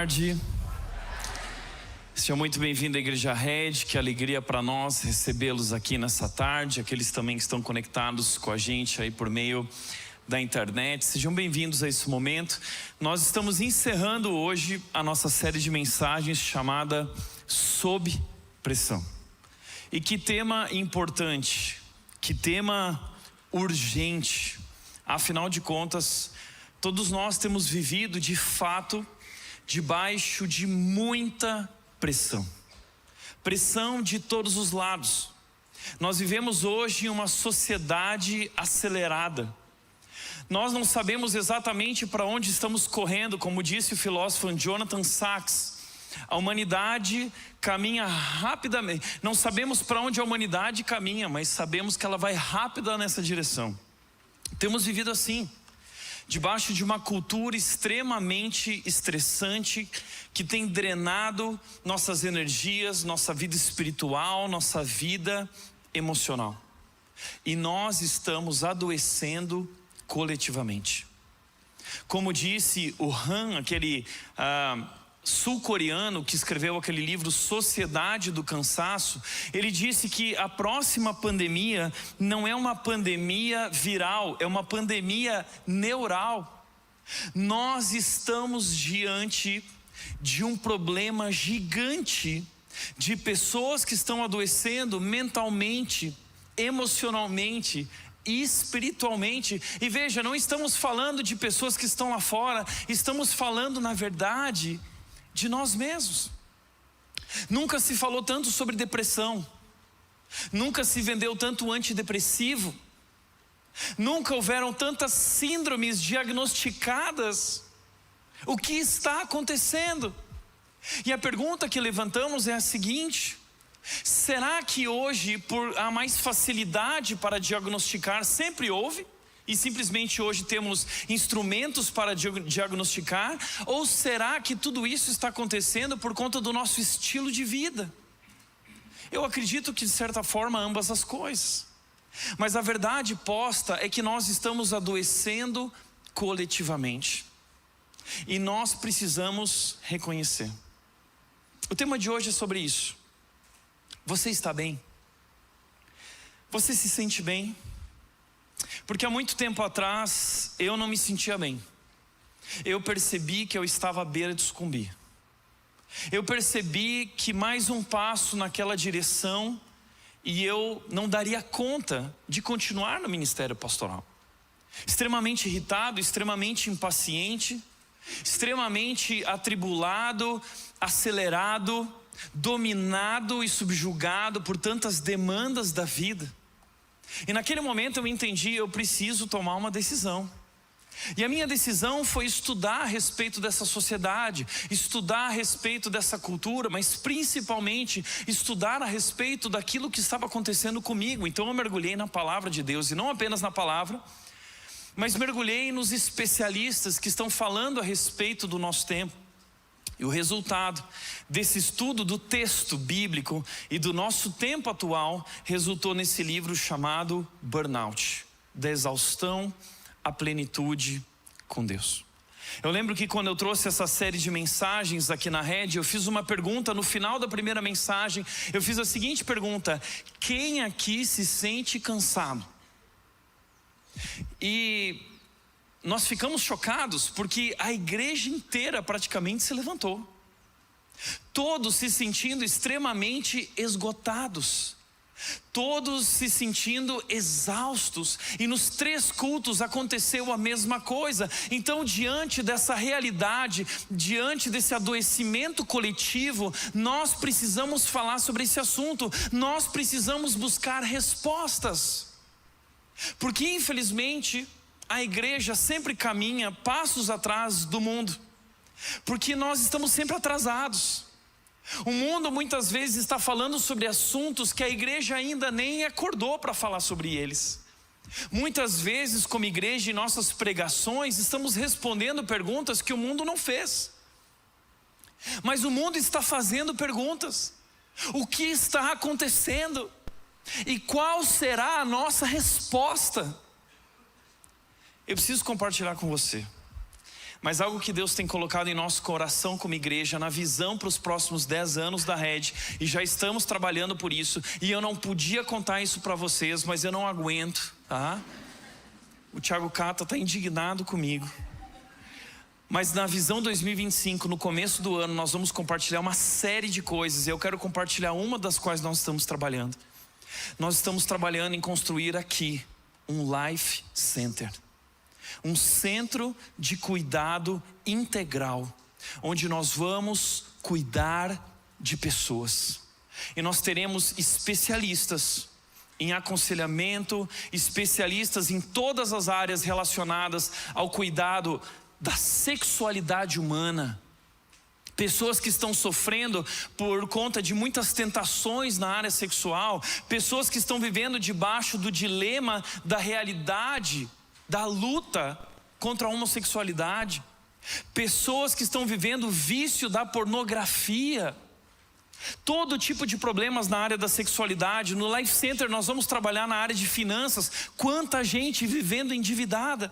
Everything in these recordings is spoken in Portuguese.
tarde. Seja muito bem-vindo à Igreja Red, que alegria para nós recebê-los aqui nessa tarde, aqueles também que estão conectados com a gente aí por meio da internet. Sejam bem-vindos a esse momento. Nós estamos encerrando hoje a nossa série de mensagens chamada Sob Pressão. E que tema importante, que tema urgente. Afinal de contas, todos nós temos vivido de fato debaixo de muita pressão. Pressão de todos os lados. Nós vivemos hoje em uma sociedade acelerada. Nós não sabemos exatamente para onde estamos correndo, como disse o filósofo Jonathan Sachs. A humanidade caminha rapidamente. Não sabemos para onde a humanidade caminha, mas sabemos que ela vai rápida nessa direção. Temos vivido assim, debaixo de uma cultura extremamente estressante, que tem drenado nossas energias, nossa vida espiritual, nossa vida emocional. E nós estamos adoecendo coletivamente. Como disse o Han, aquele sul-coreano que escreveu aquele livro Sociedade do Cansaço, ele disse que a próxima pandemia não é uma pandemia viral, é uma pandemia neural. Nós estamos diante de um problema gigante de pessoas que estão adoecendo mentalmente, emocionalmente e espiritualmente. E veja, não estamos falando de pessoas que estão lá fora, estamos falando na verdade de nós mesmos. Nunca se falou tanto sobre depressão, nunca se vendeu tanto antidepressivo, nunca houveram tantas síndromes diagnosticadas. O que está acontecendo? E a pergunta que levantamos é a seguinte: será que hoje, por há mais facilidade para diagnosticar, sempre houve, e simplesmente hoje temos instrumentos para diagnosticar? Ou será que tudo isso está acontecendo por conta do nosso estilo de vida? Eu acredito que de certa forma ambas as coisas. Mas a verdade posta é que nós estamos adoecendo coletivamente. E nós precisamos reconhecer. O tema de hoje é sobre isso. Você está bem? Você se sente bem? Porque há muito tempo atrás eu não me sentia bem. Eu percebi que eu estava à beira de sucumbir. Eu percebi que mais um passo naquela direção e eu não daria conta de continuar no ministério pastoral. Extremamente irritado, extremamente impaciente, extremamente atribulado, acelerado, dominado e subjugado por tantas demandas da vida. E naquele momento eu entendi, eu preciso tomar uma decisão. E a minha decisão foi estudar a respeito dessa sociedade, estudar a respeito dessa cultura, mas principalmente estudar a respeito daquilo que estava acontecendo comigo. Então eu mergulhei na palavra de Deus, e não apenas na palavra, mas mergulhei nos especialistas que estão falando a respeito do nosso tempo. E o resultado desse estudo do texto bíblico e do nosso tempo atual resultou nesse livro chamado Burnout, da exaustão à plenitude com Deus. Eu lembro que quando eu trouxe essa série de mensagens aqui na Red, eu fiz uma pergunta no final da primeira mensagem. Eu fiz a seguinte pergunta: quem aqui se sente cansado? E nós ficamos chocados porque a igreja inteira praticamente se levantou. Todos se sentindo extremamente esgotados. Todos se sentindo exaustos. E nos 3 cultos aconteceu a mesma coisa. Então, diante dessa realidade, diante desse adoecimento coletivo, nós precisamos falar sobre esse assunto. Nós precisamos buscar respostas. Porque infelizmente a igreja sempre caminha passos atrás do mundo, porque nós estamos sempre atrasados. O mundo muitas vezes está falando sobre assuntos que a igreja ainda nem acordou para falar sobre eles. Muitas vezes, como igreja, em nossas pregações, estamos respondendo perguntas que o mundo não fez. Mas o mundo está fazendo perguntas. O que está acontecendo? E qual será a nossa resposta? Eu preciso compartilhar com você. Mas algo que Deus tem colocado em nosso coração como igreja, na visão para os próximos 10 anos da Red, e já estamos trabalhando por isso, e eu não podia contar isso para vocês, mas eu não aguento, tá? O Thiago Cata está indignado comigo. Mas na visão 2025, no começo do ano, nós vamos compartilhar uma série de coisas, e eu quero compartilhar uma das quais nós estamos trabalhando. Nós estamos trabalhando em construir aqui um Life Center. Um centro de cuidado integral, onde nós vamos cuidar de pessoas. E nós teremos especialistas em aconselhamento, especialistas em todas as áreas relacionadas ao cuidado da sexualidade humana. Pessoas que estão sofrendo por conta de muitas tentações na área sexual. Pessoas que estão vivendo debaixo do dilema da realidade, da luta contra a homossexualidade. Pessoas que estão vivendo o vício da pornografia. Todo tipo de problemas na área da sexualidade. No Life Center nós vamos trabalhar na área de finanças. Quanta gente vivendo endividada.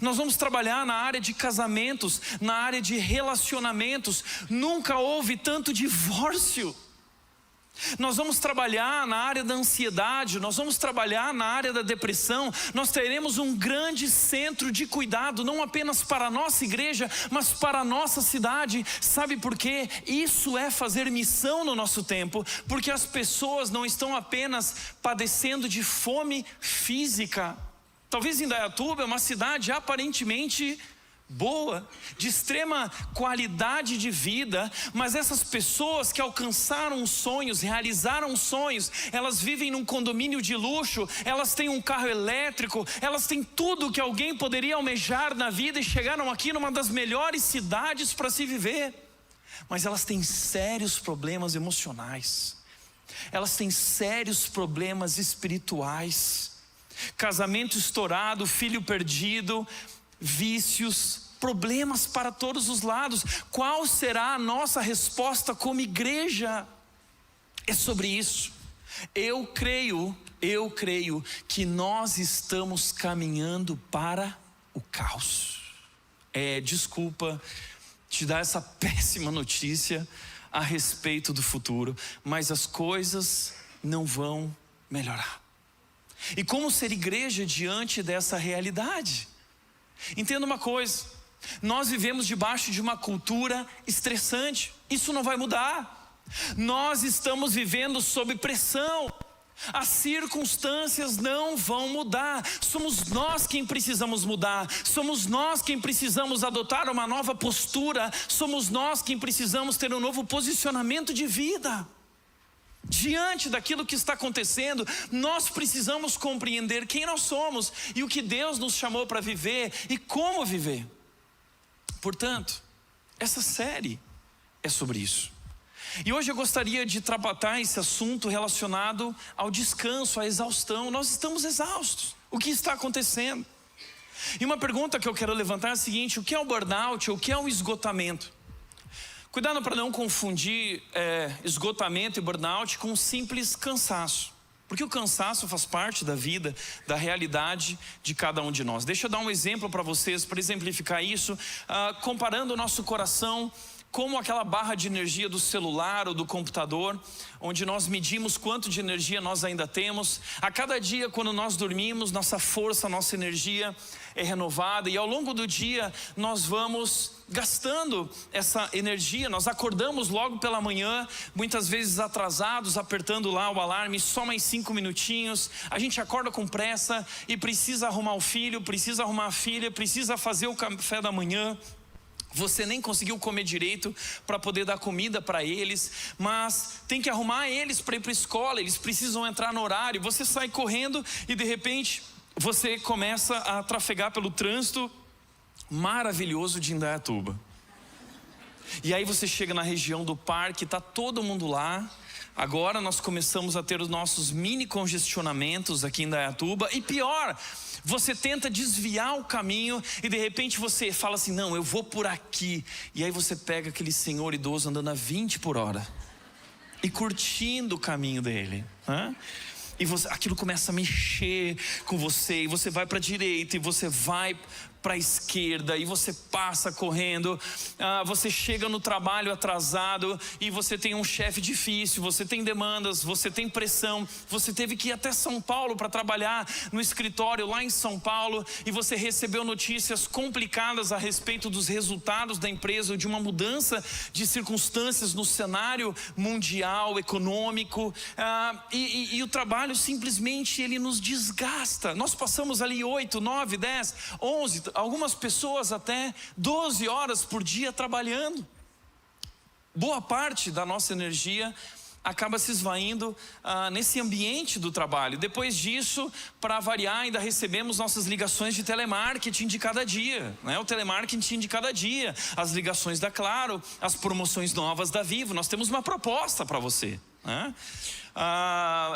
Nós vamos trabalhar na área de casamentos, na área de relacionamentos. Nunca houve tanto divórcio. Nós vamos trabalhar na área da ansiedade, nós vamos trabalhar na área da depressão. Nós teremos um grande centro de cuidado, não apenas para a nossa igreja, mas para a nossa cidade. Sabe por quê? Isso é fazer missão no nosso tempo, porque as pessoas não estão apenas padecendo de fome física. Talvez Indaiatuba é uma cidade aparentemente boa, de extrema qualidade de vida, mas essas pessoas que alcançaram sonhos, realizaram sonhos, elas vivem num condomínio de luxo, elas têm um carro elétrico, elas têm tudo que alguém poderia almejar na vida e chegaram aqui numa das melhores cidades para se viver, mas elas têm sérios problemas emocionais, elas têm sérios problemas espirituais, casamento estourado, filho perdido, vícios, problemas para todos os lados. Qual será a nossa resposta como igreja? É sobre isso. Eu creio que nós estamos caminhando para o caos. Desculpa te dar essa péssima notícia a respeito do futuro, mas as coisas não vão melhorar. E como ser igreja diante dessa realidade? Entenda uma coisa, nós vivemos debaixo de uma cultura estressante, isso não vai mudar. Nós estamos vivendo sob pressão, as circunstâncias não vão mudar. Somos nós quem precisamos mudar, somos nós quem precisamos adotar uma nova postura, somos nós quem precisamos ter um novo posicionamento de vida. Diante daquilo que está acontecendo, nós precisamos compreender quem nós somos e o que Deus nos chamou para viver e como viver. Portanto, essa série é sobre isso. E hoje eu gostaria de tratar esse assunto relacionado ao descanso, à exaustão. Nós estamos exaustos. O que está acontecendo? E uma pergunta que eu quero levantar é a seguinte: o que é o burnout? O que é o esgotamento? Cuidado para não confundir esgotamento e burnout com um simples cansaço. Porque o cansaço faz parte da vida, da realidade de cada um de nós. Deixa eu dar um exemplo para vocês, para exemplificar isso, comparando o nosso coração como aquela barra de energia do celular ou do computador, onde nós medimos quanto de energia nós ainda temos. A cada dia, quando nós dormimos, nossa força, nossa energia é renovada, e ao longo do dia nós vamos gastando essa energia. Nós acordamos logo pela manhã, muitas vezes atrasados, apertando lá o alarme, só mais 5 minutinhos. A gente acorda com pressa e precisa arrumar o filho, precisa arrumar a filha, precisa fazer o café da manhã. Você nem conseguiu comer direito para poder dar comida para eles, mas tem que arrumar eles para ir para a escola, eles precisam entrar no horário. Você sai correndo e de repente você começa a trafegar pelo trânsito maravilhoso de Indaiatuba. E aí você chega na região do parque, está todo mundo lá. Agora nós começamos a ter os nossos mini congestionamentos aqui em Indaiatuba. E pior, você tenta desviar o caminho e de repente você fala assim: não, eu vou por aqui. E aí você pega aquele senhor idoso andando a 20 por hora e curtindo o caminho dele, né? E aquilo começa a mexer com você, e você vai para a direita, e você vai para a esquerda, e você passa correndo, você chega no trabalho atrasado, e você tem um chefe difícil, você tem demandas, você tem pressão, você teve que ir até São Paulo para trabalhar no escritório lá em São Paulo, e você recebeu notícias complicadas a respeito dos resultados da empresa, de uma mudança de circunstâncias no cenário mundial, econômico, e o trabalho simplesmente ele nos desgasta. Nós passamos ali 8, 9, 10, 11, algumas pessoas até 12 horas por dia trabalhando. Boa parte da nossa energia acaba se esvaindo nesse ambiente do trabalho. Depois disso, para variar, ainda recebemos nossas ligações de telemarketing de cada dia, né? O telemarketing de cada dia, as ligações da Claro, as promoções novas da Vivo. Nós temos uma proposta para você, né?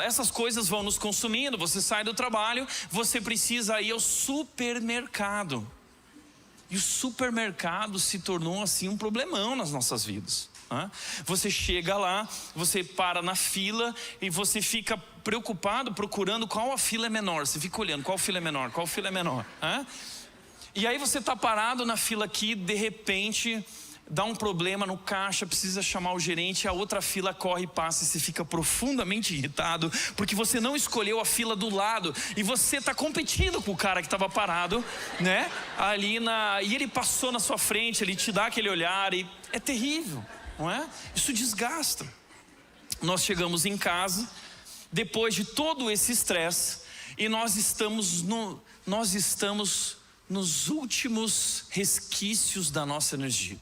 Essas coisas vão nos consumindo. Você sai do trabalho, você precisa ir ao supermercado, e o supermercado se tornou assim um problemão nas nossas vidas, né? Você chega lá, você para na fila e você fica preocupado procurando qual a fila é menor. Você fica olhando qual fila é menor, qual fila é menor, né? E aí você está parado na fila aqui, de repente dá um problema no caixa, precisa chamar o gerente, a outra fila corre e passa, e você fica profundamente irritado, porque você não escolheu a fila do lado, e você está competindo com o cara que estava parado, né? E ele passou na sua frente, ele te dá aquele olhar, e é terrível, não é? Isso desgasta. Nós chegamos em casa, depois de todo esse estresse, e nós estamos nos últimos resquícios da nossa energia.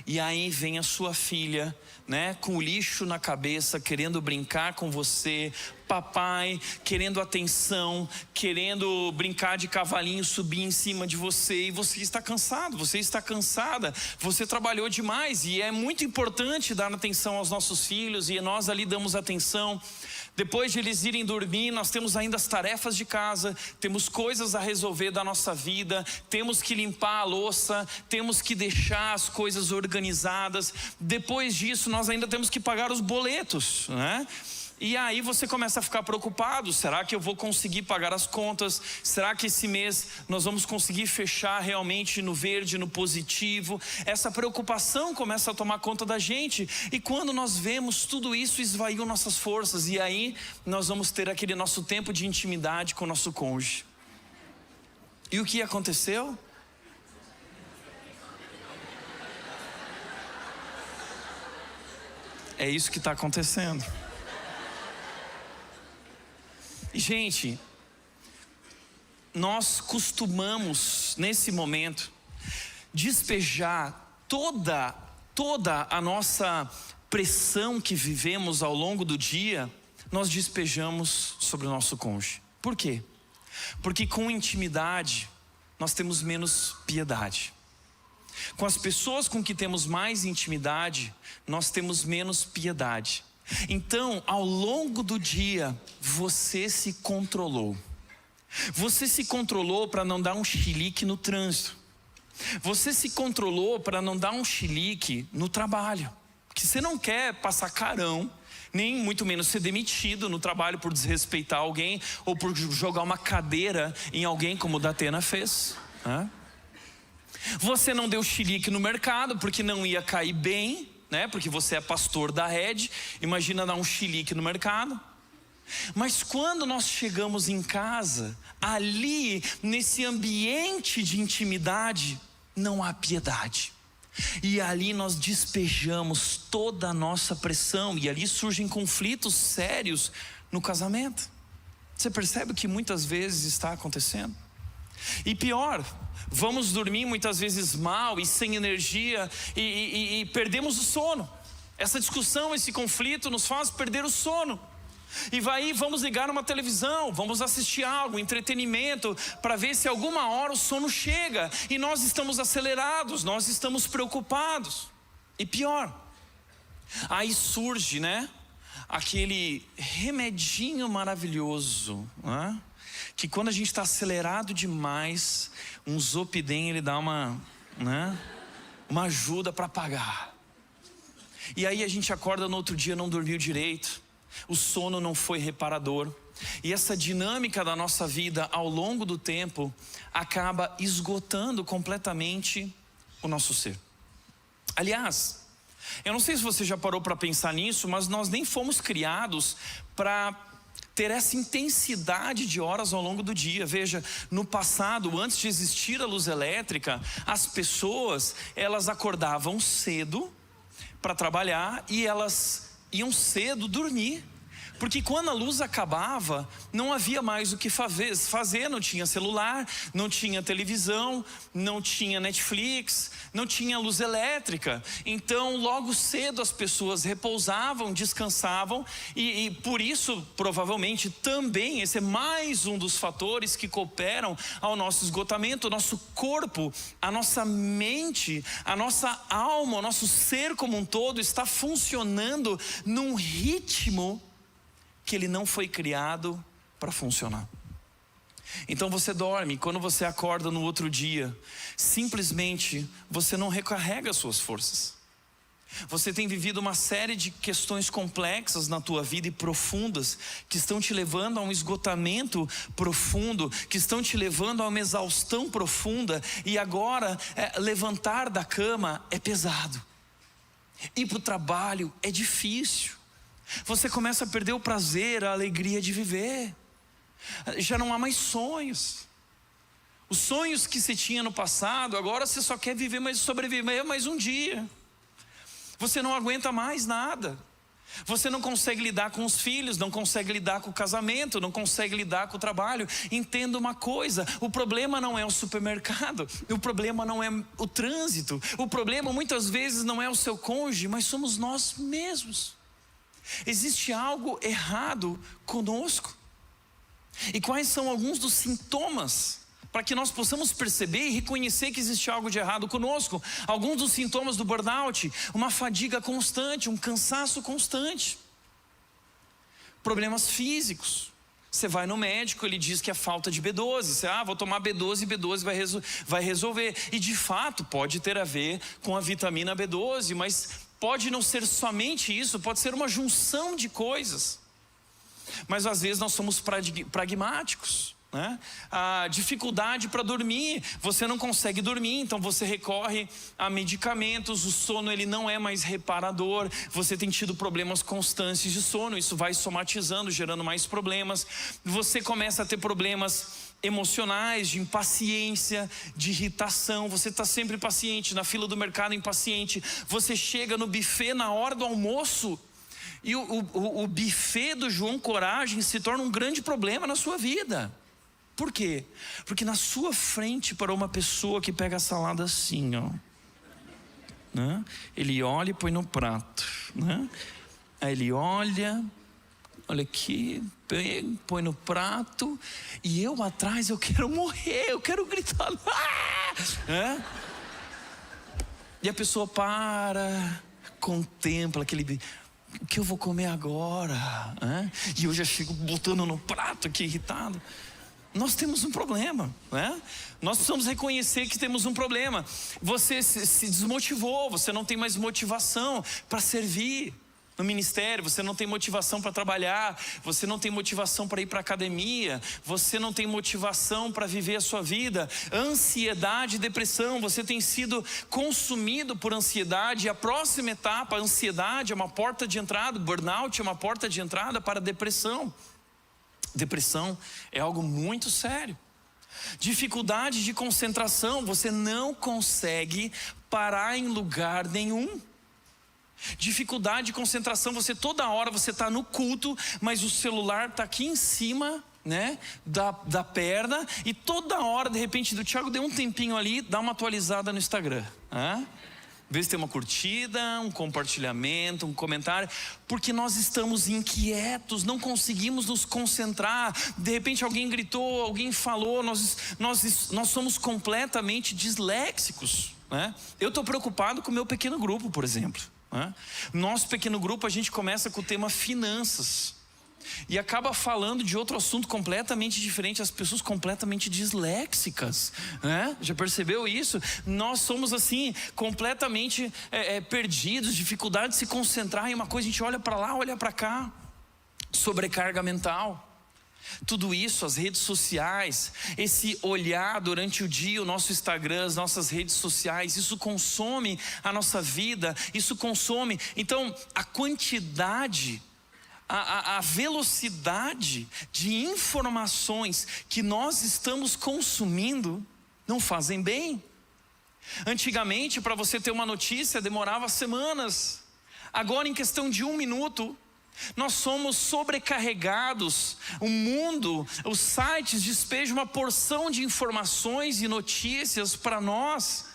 E aí vem a sua filha, né, com o lixo na cabeça, querendo brincar com você, papai querendo atenção, querendo brincar de cavalinho, subir em cima de você, e você está cansado, você está cansada, você trabalhou demais, e é muito importante dar atenção aos nossos filhos, e nós ali damos atenção. Depois de eles irem dormir, nós temos ainda as tarefas de casa, temos coisas a resolver da nossa vida, temos que limpar a louça, temos que deixar as coisas organizadas. Depois disso, nós ainda temos que pagar os boletos, né? E aí você começa a ficar preocupado: será que eu vou conseguir pagar as contas? Será que esse mês nós vamos conseguir fechar realmente no verde, no positivo? Essa preocupação começa a tomar conta da gente, e quando nós vemos, tudo isso esvaiu nossas forças, e aí nós vamos ter aquele nosso tempo de intimidade com o nosso cônjuge. E o que aconteceu? É isso que está acontecendo. Gente, nós costumamos nesse momento despejar toda a nossa pressão que vivemos ao longo do dia, nós despejamos sobre o nosso cônjuge. Por quê? Porque com intimidade nós temos menos piedade. Com as pessoas com que temos mais intimidade, nós temos menos piedade. Então, ao longo do dia, você se controlou. Você se controlou para não dar um chilique no trânsito. Você se controlou para não dar um chilique no trabalho. Porque você não quer passar carão, nem muito menos ser demitido no trabalho por desrespeitar alguém, ou por jogar uma cadeira em alguém, como o Datena fez, né? Você não deu chilique no mercado porque não ia cair bem, né? Porque você é pastor da rede, imagina dar um chilique no mercado. Mas quando nós chegamos em casa, ali nesse ambiente de intimidade, não há piedade, e ali nós despejamos toda a nossa pressão, e ali surgem conflitos sérios no casamento. Você percebe o que muitas vezes está acontecendo? E pior, vamos dormir muitas vezes mal e sem energia, e perdemos o sono. Essa discussão, esse conflito nos faz perder o sono. E vamos ligar uma televisão, vamos assistir algo, entretenimento, para ver se alguma hora o sono chega, e nós estamos acelerados, nós estamos preocupados. E pior, aí surge, né, aquele remedinho maravilhoso, né? Que quando a gente está acelerado demais, um Zopidem ele dá uma ajuda para apagar. E aí a gente acorda no outro dia, não dormiu direito, o sono não foi reparador, E essa dinâmica da nossa vida ao longo do tempo acaba esgotando completamente o nosso ser. Aliás, eu não sei se você já parou para pensar nisso, mas nós nem fomos criados para ter essa intensidade de horas ao longo do dia. Veja, no passado, antes de existir a luz elétrica, as pessoas, elas acordavam cedo para trabalhar e elas iam cedo dormir. Porque quando a luz acabava, não havia mais o que fazer, não tinha celular, não tinha televisão, não tinha Netflix, não tinha luz elétrica. Então logo cedo as pessoas repousavam, descansavam e por isso provavelmente também esse é mais um dos fatores que cooperam ao nosso esgotamento. O nosso corpo, a nossa mente, a nossa alma, o nosso ser como um todo está funcionando num ritmo que ele não foi criado para funcionar. Então você dorme, quando você acorda no outro dia, simplesmente você não recarrega as suas forças. Você tem vivido uma série de questões complexas na tua vida e profundas, que estão te levando a um esgotamento profundo, que estão te levando a uma exaustão profunda, e agora levantar da cama é pesado, ir para o trabalho é difícil. Você começa a perder o prazer, a alegria de viver. Já não há mais sonhos. Os sonhos que você tinha no passado, agora você só quer viver, mas sobreviver mais um dia. Você não aguenta mais nada. Você não consegue lidar com os filhos, não consegue lidar com o casamento, não consegue lidar com o trabalho. Entenda uma coisa, o problema não é o supermercado, o problema não é o trânsito, o problema muitas vezes não é o seu cônjuge, mas somos nós mesmos. Existe algo errado conosco. E quais são alguns dos sintomas para que nós possamos perceber e reconhecer que existe algo de errado conosco? Alguns dos sintomas do burnout: uma fadiga constante, um cansaço constante, problemas físicos. Você vai no médico, ele diz que é falta de B12. Você, vou tomar B12 e B12 vai resolver. E de fato pode ter a ver com a vitamina B12, mas pode não ser somente isso, pode ser uma junção de coisas. Mas às vezes nós somos pragmáticos, né? A dificuldade para dormir, você não consegue dormir, então você recorre a medicamentos. O sono ele não é mais reparador, você tem tido problemas constantes de sono, isso vai somatizando, gerando mais problemas. Você começa a ter problemas emocionais, de impaciência, de irritação. Você está sempre impaciente, na fila do mercado impaciente. Você chega no buffet na hora do almoço e o buffet do João Coragem se torna um grande problema na sua vida. Por quê? Porque na sua frente parou uma pessoa que pega a salada assim, ó, né? Ele olha e põe no prato, né? Aí ele olha aqui, põe no prato, e eu atrás, eu quero morrer, eu quero gritar, e a pessoa para, contempla aquele, o que eu vou comer agora? E eu já chego botando no prato aqui irritado. Nós temos um problema, né? Nós precisamos reconhecer que temos um problema. Você se desmotivou, você não tem mais motivação para servir no ministério, você não tem motivação para trabalhar, você não tem motivação para ir para a academia, você não tem motivação para viver a sua vida. Ansiedade e depressão, você tem sido consumido por ansiedade. E a próxima etapa, a ansiedade é uma porta de entrada, burnout é uma porta de entrada para a depressão. Depressão é algo muito sério. Dificuldade de concentração, você não consegue parar em lugar nenhum. Dificuldade de concentração, você toda hora você está no culto, mas o celular está aqui em cima, né, da perna, e toda hora de repente o Thiago deu um tempinho ali, dá uma atualizada no Instagram, vê se tem uma curtida, um compartilhamento, um comentário, porque nós estamos inquietos, não conseguimos nos concentrar. De repente alguém gritou, alguém falou, nós somos completamente disléxicos, né? Eu estou preocupado com o meu pequeno grupo, por exemplo. Nosso pequeno grupo, a gente começa com o tema finanças e acaba falando de outro assunto completamente diferente. As pessoas completamente disléxicas, né? Já percebeu isso? Nós somos assim, completamente perdidos, dificuldade de se concentrar em uma coisa. A gente olha para lá, olha para cá. Sobrecarga mental. Tudo isso, as redes sociais, esse olhar durante o dia, o nosso Instagram, as nossas redes sociais, isso consome a nossa vida, isso consome. Então, a quantidade, a velocidade de informações que nós estamos consumindo não fazem bem. Antigamente, para você ter uma notícia, demorava semanas. Agora, em questão de 1 minuto, nós somos sobrecarregados. O mundo, os sites despejam uma porção de informações e notícias para nós.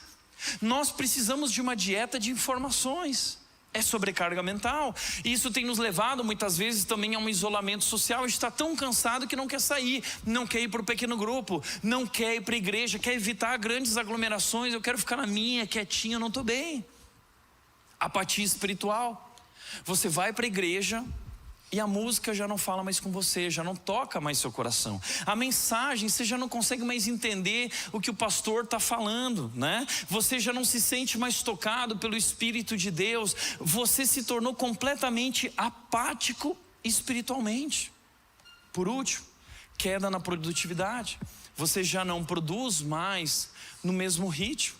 Nós precisamos de uma dieta de informações. É sobrecarga mental. E isso tem nos levado muitas vezes também a um isolamento social. A gente está tão cansado que não quer sair, não quer ir para o pequeno grupo, não quer ir para a igreja, quer evitar grandes aglomerações. Eu quero ficar na minha, quietinho, eu não estou bem. Apatia espiritual. Você vai para a igreja e a música já não fala mais com você, já não toca mais seu coração. A mensagem, você já não consegue mais entender o que o pastor está falando, né? Você já não se sente mais tocado pelo Espírito de Deus. Você se tornou completamente apático espiritualmente. Por último, queda na produtividade. Você já não produz mais no mesmo ritmo.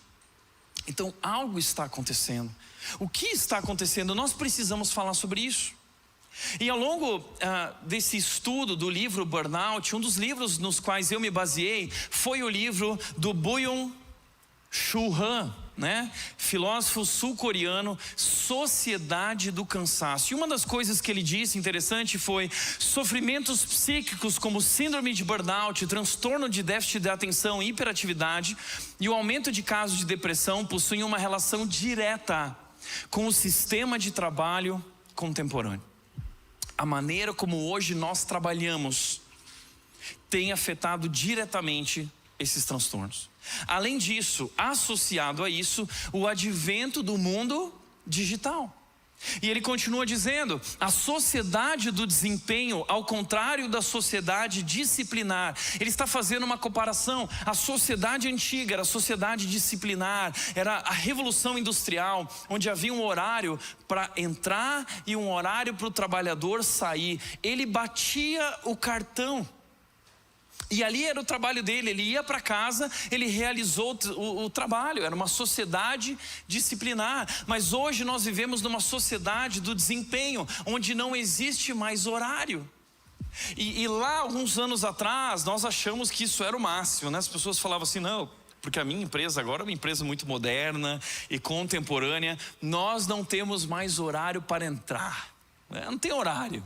Então algo está acontecendo. O que está acontecendo? Nós precisamos falar sobre isso. E ao longo desse estudo do livro Burnout, um dos livros nos quais eu me baseei foi o livro do Byung-Chul Han, né? Filósofo sul-coreano, Sociedade do Cansaço. E uma das coisas que ele disse interessante foi: sofrimentos psíquicos como síndrome de burnout, transtorno de déficit de atenção e hiperatividade e o aumento de casos de depressão possuem uma relação direta com o sistema de trabalho contemporâneo. A maneira como hoje nós trabalhamos tem afetado diretamente esses transtornos. Além disso, associado a isso, o advento do mundo digital. E ele continua dizendo: a sociedade do desempenho, ao contrário da sociedade disciplinar. Ele está fazendo uma comparação. A sociedade antiga era a sociedade disciplinar, era a revolução industrial, onde havia um horário para entrar e um horário para o trabalhador sair. Ele batia o cartão e ali era o trabalho dele. Ele ia para casa, ele realizou o trabalho. Era uma sociedade disciplinar. Mas hoje nós vivemos numa sociedade do desempenho, onde não existe mais horário. E lá, alguns anos atrás, nós achamos que isso era o máximo, né? As pessoas falavam assim: não, porque a minha empresa agora é uma empresa muito moderna e contemporânea, nós não temos mais horário para entrar, não tem horário.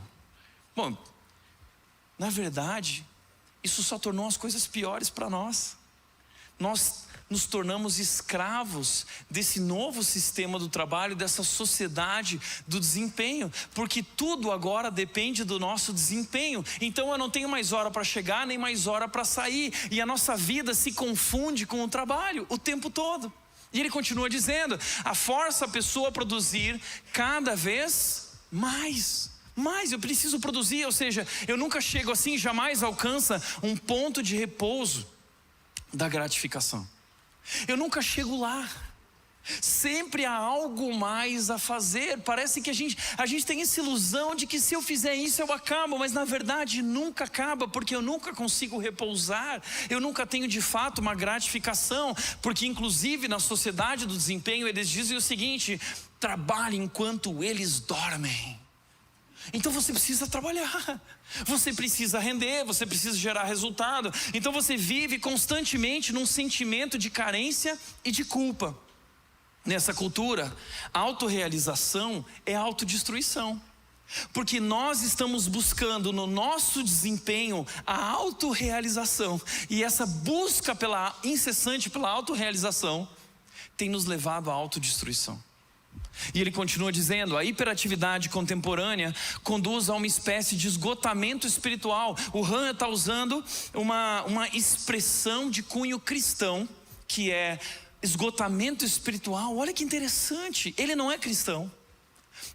Bom, na verdade, isso só tornou as coisas piores para nós. Nós nos tornamos escravos desse novo sistema do trabalho, dessa sociedade do desempenho, porque tudo agora depende do nosso desempenho. Então eu não tenho mais hora para chegar, nem mais hora para sair, e a nossa vida se confunde com o trabalho o tempo todo. E ele continua dizendo: força a pessoa a produzir cada vez mais. Mas eu preciso produzir, ou seja, eu nunca chego assim, jamais alcança um ponto de repouso da gratificação. Eu nunca chego lá. Sempre há algo mais a fazer. Parece que a gente tem essa ilusão de que se eu fizer isso eu acabo, mas na verdade nunca acaba, porque eu nunca consigo repousar. Eu nunca tenho de fato uma gratificação, porque inclusive na sociedade do desempenho eles dizem o seguinte: trabalhe enquanto eles dormem. Então você precisa trabalhar, você precisa render, você precisa gerar resultado. Então você vive constantemente num sentimento de carência e de culpa. Nessa cultura, a autorrealização é autodestruição, porque nós estamos buscando no nosso desempenho a autorrealização, e essa busca incessante pela autorrealização tem nos levado à autodestruição. E ele continua dizendo: a hiperatividade contemporânea conduz a uma espécie de esgotamento espiritual. O Han está usando uma expressão de cunho cristão, que é esgotamento espiritual. Olha que interessante, ele não é cristão,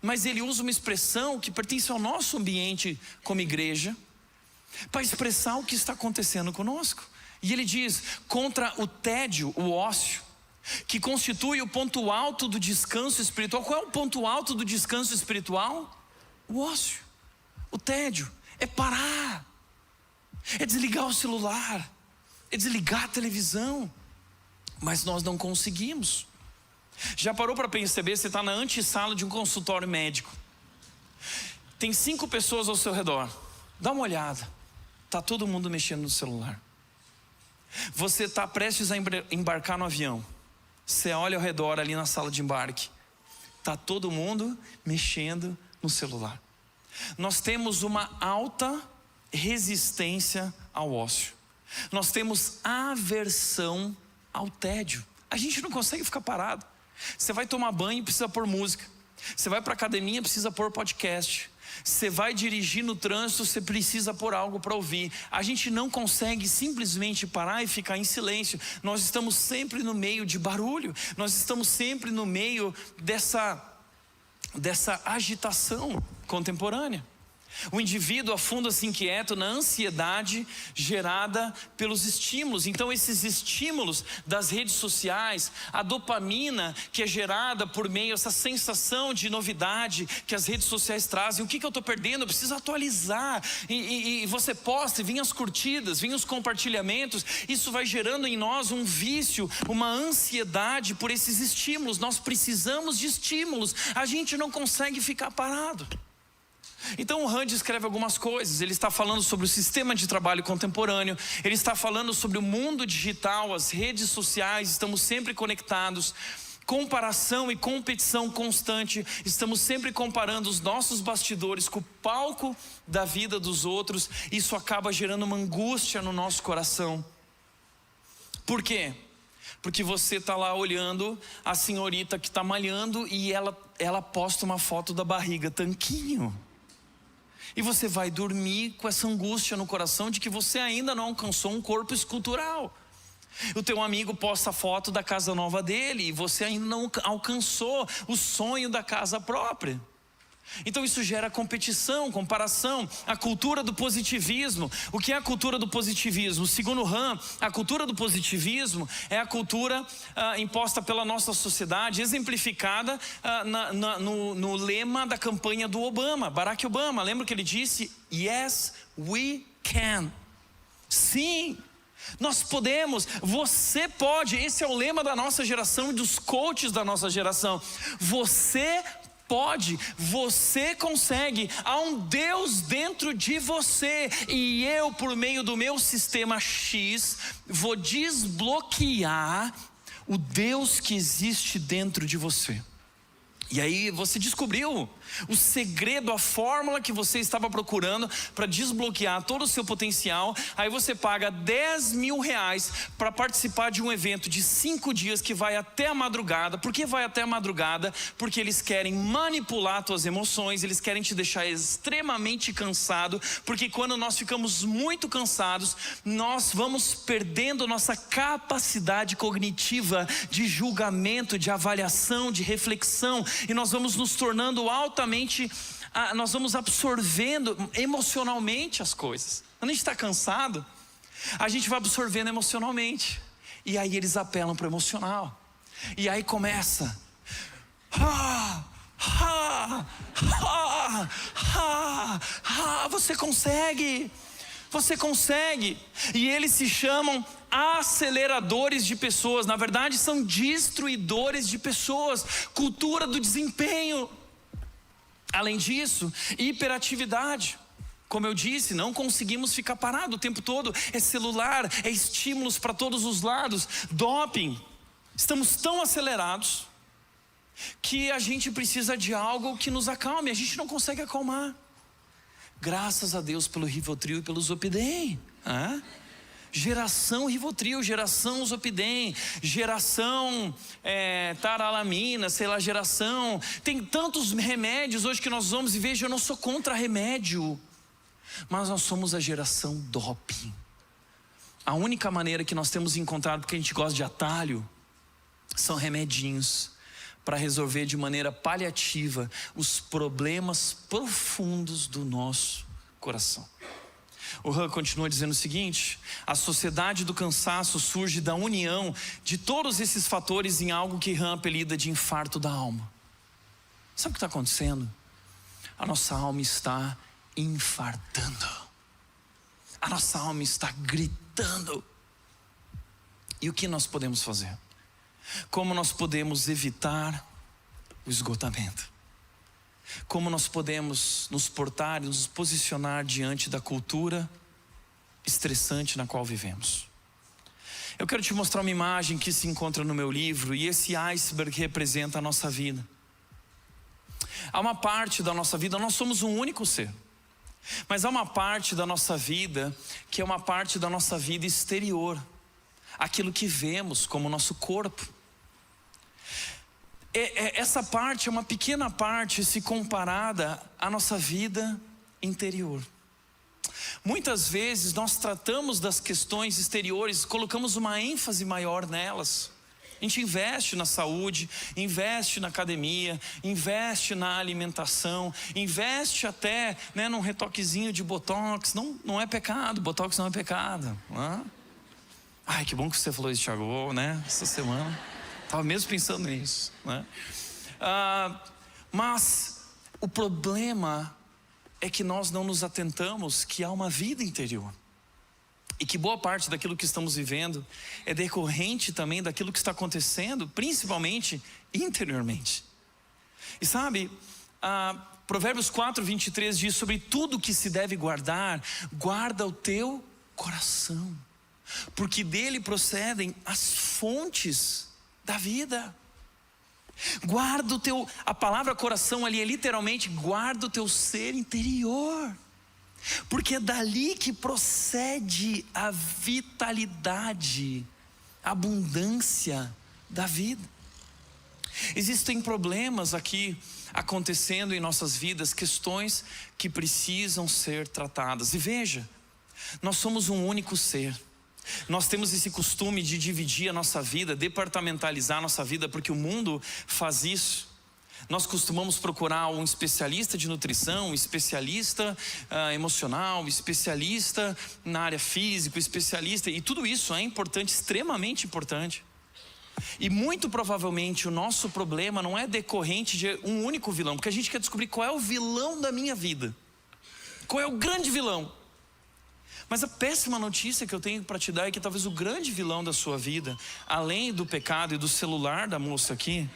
mas ele usa uma expressão que pertence ao nosso ambiente como igreja, para expressar o que está acontecendo conosco. E ele diz: contra o tédio, o ócio, que constitui o ponto alto do descanso espiritual. Qual é o ponto alto do descanso espiritual? O ócio, o tédio, é parar. é desligar o celular, é desligar a televisão, mas nós não conseguimos. Já parou para perceber? Você está na antessala de um consultório médico, tem 5 pessoas ao seu redor, dá uma olhada, está todo mundo mexendo no celular. Você está prestes a embarcar no avião, você olha ao redor ali na sala de embarque, está todo mundo mexendo no celular. Nós temos uma alta resistência ao ócio, nós temos aversão ao tédio. A gente não consegue ficar parado. Você vai tomar banho, precisa pôr música. Você vai para a academia, precisa pôr podcast. Você vai dirigir no trânsito, você precisa pôr algo para ouvir. A gente não consegue simplesmente parar e ficar em silêncio. Nós estamos sempre no meio de barulho, nós estamos sempre no meio dessa agitação contemporânea. O indivíduo afunda-se inquieto na ansiedade gerada pelos estímulos. Então esses estímulos das redes sociais, a dopamina que é gerada por meio dessa sensação de novidade que as redes sociais trazem. O que eu estou perdendo? Eu preciso atualizar. E você posta, e vem as curtidas, vem os compartilhamentos. Isso vai gerando em nós um vício, uma ansiedade por esses estímulos. Nós precisamos de estímulos. A gente não consegue ficar parado. Então o Rand escreve algumas coisas. Ele está falando sobre o sistema de trabalho contemporâneo, ele está falando sobre o mundo digital, as redes sociais, estamos sempre conectados, comparação e competição constante, estamos sempre comparando os nossos bastidores com o palco da vida dos outros. Isso acaba gerando uma angústia no nosso coração. Por quê? Porque você está lá olhando a senhorita que está malhando e ela posta uma foto da barriga, tanquinho. E você vai dormir com essa angústia no coração de que você ainda não alcançou um corpo escultural. O teu amigo posta a foto da casa nova dele e você ainda não alcançou o sonho da casa própria. Então isso gera competição, comparação, a cultura do positivismo. O que é a cultura do positivismo? Segundo Rand, a cultura do positivismo é a cultura imposta pela nossa sociedade, exemplificada no lema da campanha do Obama, Barack Obama. Lembra que ele disse? Yes, we can. Sim, nós podemos, você pode. Esse é o lema da nossa geração e dos coaches da nossa geração. Você pode, você consegue, há um Deus dentro de você, e eu, por meio do meu sistema X, vou desbloquear o Deus que existe dentro de você. E aí você descobriu o segredo, a fórmula que você estava procurando para desbloquear todo o seu potencial. Aí você paga R$10.000 para participar de um evento de 5 dias que vai até a madrugada. Por que vai até a madrugada? Porque eles querem manipular tuas emoções, eles querem te deixar extremamente cansado, porque quando nós ficamos muito cansados, nós vamos perdendo nossa capacidade cognitiva de julgamento, de avaliação, de reflexão, e nós vamos nos tornando altamente, nós vamos absorvendo emocionalmente as coisas. Quando a gente está cansado, a gente vai absorvendo emocionalmente, e aí eles apelam para o emocional, e aí começa você consegue, você consegue. E eles se chamam aceleradores de pessoas. Na verdade são destruidores de pessoas. Cultura do desempenho. Além disso, hiperatividade. Como eu disse, não conseguimos ficar parados o tempo todo. É celular, é estímulos para todos os lados. Doping. Estamos tão acelerados que a gente precisa de algo que nos acalme. A gente não consegue acalmar. Graças a Deus pelo Rivotril e pelo Zopidem. Geração Rivotril, geração Zopidem, geração taralamina, sei lá, geração. Tem tantos remédios hoje que nós usamos. E veja, eu não sou contra remédio, mas nós somos a geração doping. A única maneira que nós temos encontrado, porque a gente gosta de atalho, são remedinhos para resolver de maneira paliativa os problemas profundos do nosso coração. O Han continua dizendo o seguinte: a sociedade do cansaço surge da união de todos esses fatores em algo que Han apelida de infarto da alma. Sabe o que está acontecendo? A nossa alma está infartando. A nossa alma está gritando. E o que nós podemos fazer? Como nós podemos evitar o esgotamento? Como nós podemos nos portar e nos posicionar diante da cultura estressante na qual vivemos? Eu quero te mostrar uma imagem que se encontra no meu livro, e esse iceberg representa a nossa vida. Há uma parte da nossa vida, nós somos um único ser, mas há uma parte da nossa vida que é uma parte da nossa vida exterior, aquilo que vemos como nosso corpo. Essa parte é uma pequena parte se comparada à nossa vida interior. Muitas vezes nós tratamos das questões exteriores, colocamos uma ênfase maior nelas. A gente investe na saúde, investe na academia, investe na alimentação, investe até, né, num retoquezinho de botox. Não é pecado, botox não é pecado. Ai, que bom que você falou isso, Thiago, né? Essa semana estava mesmo pensando nisso, né? Mas o problema é que nós não nos atentamos que há uma vida interior. E que boa parte daquilo que estamos vivendo é decorrente também daquilo que está acontecendo, principalmente interiormente. E sabe, Provérbios 4:23 diz: sobre tudo que se deve guardar, guarda o teu coração, porque dele procedem as fontes da vida. Guarda o teu, a palavra coração ali é literalmente guarda o teu ser interior, porque é dali que procede a vitalidade, a abundância da vida. Existem problemas aqui acontecendo em nossas vidas, questões que precisam ser tratadas. E veja, nós somos um único ser. Nós temos esse costume de dividir a nossa vida, departamentalizar a nossa vida, porque o mundo faz isso. Nós costumamos procurar um especialista de nutrição, um especialista emocional, um especialista na área física, um especialista, e tudo isso é importante, extremamente importante. E muito provavelmente o nosso problema não é decorrente de um único vilão, porque a gente quer descobrir qual é o vilão da minha vida, qual é o grande vilão. Mas a péssima notícia que eu tenho para te dar é que talvez o grande vilão da sua vida, além do pecado e do celular da moça aqui,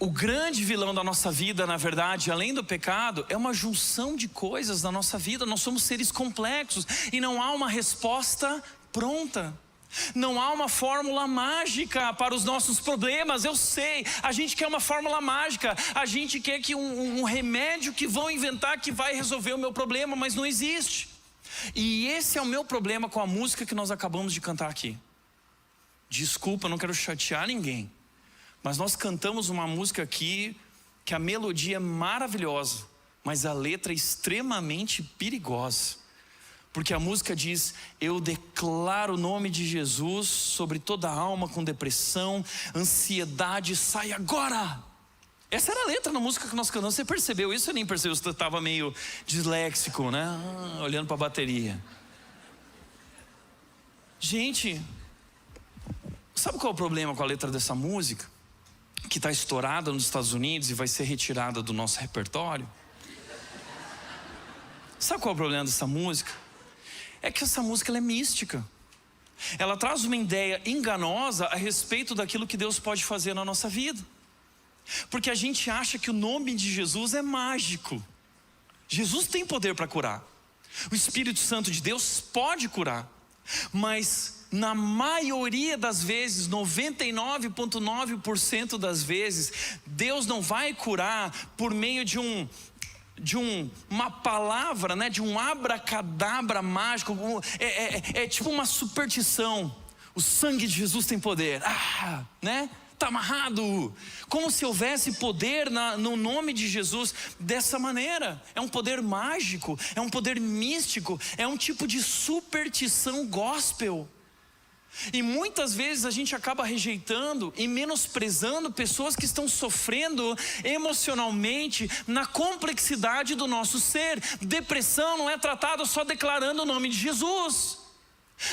o grande vilão da nossa vida, na verdade, além do pecado, é uma junção de coisas na nossa vida. Nós somos seres complexos e não há uma resposta pronta. Não há uma fórmula mágica para os nossos problemas. Eu sei, a gente quer uma fórmula mágica, a gente quer que um remédio que vão inventar que vai resolver o meu problema, mas não existe. E esse é o meu problema com a música que nós acabamos de cantar aqui. Desculpa, não quero chatear ninguém, mas nós cantamos uma música aqui que a melodia é maravilhosa, mas a letra é extremamente perigosa. Porque a música diz: eu declaro o nome de Jesus sobre toda a alma com depressão, ansiedade, sai agora. Essa era a letra na música que nós cantamos. Você percebeu isso? Eu nem percebi, você estava meio disléxico, né? Olhando para a bateria. Gente, sabe qual é o problema com a letra dessa música? Que está estourada nos Estados Unidos e vai ser retirada do nosso repertório. Sabe qual é o problema dessa música? É que essa música ela é mística. Ela traz uma ideia enganosa a respeito daquilo que Deus pode fazer na nossa vida. Porque a gente acha que o nome de Jesus é mágico. Jesus tem poder para curar. O Espírito Santo de Deus pode curar. Mas na maioria das vezes, 99,9% das vezes, Deus não vai curar por meio de uma palavra, né, de um abracadabra mágico. É tipo uma superstição. O sangue de Jesus tem poder, né? Está amarrado, como se houvesse poder no nome de Jesus. Dessa maneira, é um poder mágico, é um poder místico, é um tipo de superstição gospel. E muitas vezes a gente acaba rejeitando e menosprezando pessoas que estão sofrendo emocionalmente na complexidade do nosso ser. Depressão não é tratada só declarando o nome de Jesus.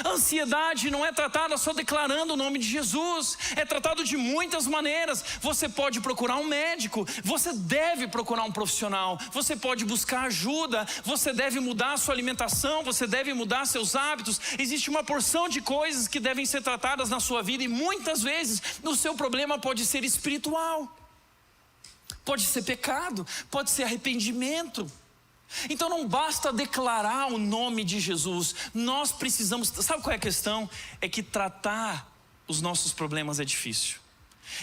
A ansiedade não é tratada só declarando o nome de Jesus, é tratado de muitas maneiras. Você pode procurar um médico, você deve procurar um profissional, você pode buscar ajuda, você deve mudar a sua alimentação, você deve mudar seus hábitos. Existe uma porção de coisas que devem ser tratadas na sua vida, e muitas vezes o seu problema pode ser espiritual, pode ser pecado, pode ser arrependimento. Então não basta declarar o nome de Jesus, nós precisamos, sabe qual é a questão? É que tratar os nossos problemas é difícil.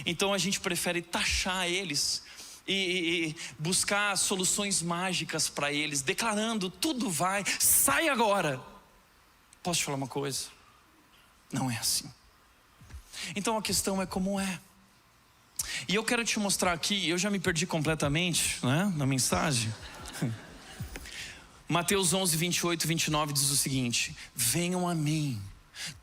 Então a gente prefere taxar eles e buscar soluções mágicas para eles, declarando: tudo vai, sai agora. Posso te falar uma coisa? Não é assim. Então a questão é como é. E eu quero te mostrar aqui, eu já me perdi completamente, né, na mensagem. Mateus 11, 28 e 29 diz o seguinte: venham a mim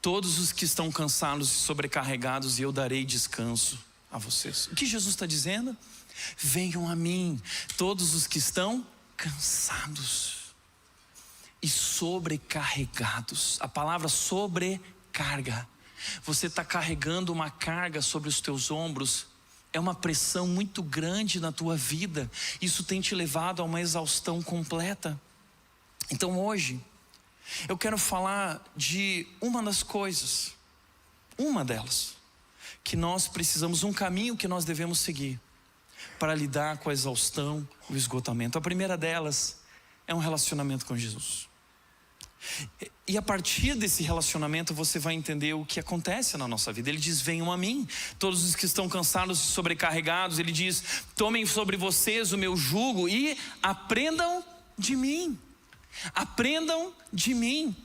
todos os que estão cansados e sobrecarregados, e eu darei descanso a vocês. O que Jesus está dizendo? Venham a mim todos os que estão cansados e sobrecarregados. A palavra sobrecarga, você está carregando uma carga sobre os teus ombros. É uma pressão muito grande na tua vida. Isso tem te levado a uma exaustão completa. Então hoje eu quero falar de uma das coisas, uma delas, que nós precisamos, um caminho que nós devemos seguir para lidar com a exaustão, o esgotamento. A primeira delas é um relacionamento com Jesus. E a partir desse relacionamento você vai entender o que acontece na nossa vida. Ele diz: venham a mim todos os que estão cansados e sobrecarregados. Ele diz: tomem sobre vocês o meu jugo e aprendam de mim. Aprendam de mim,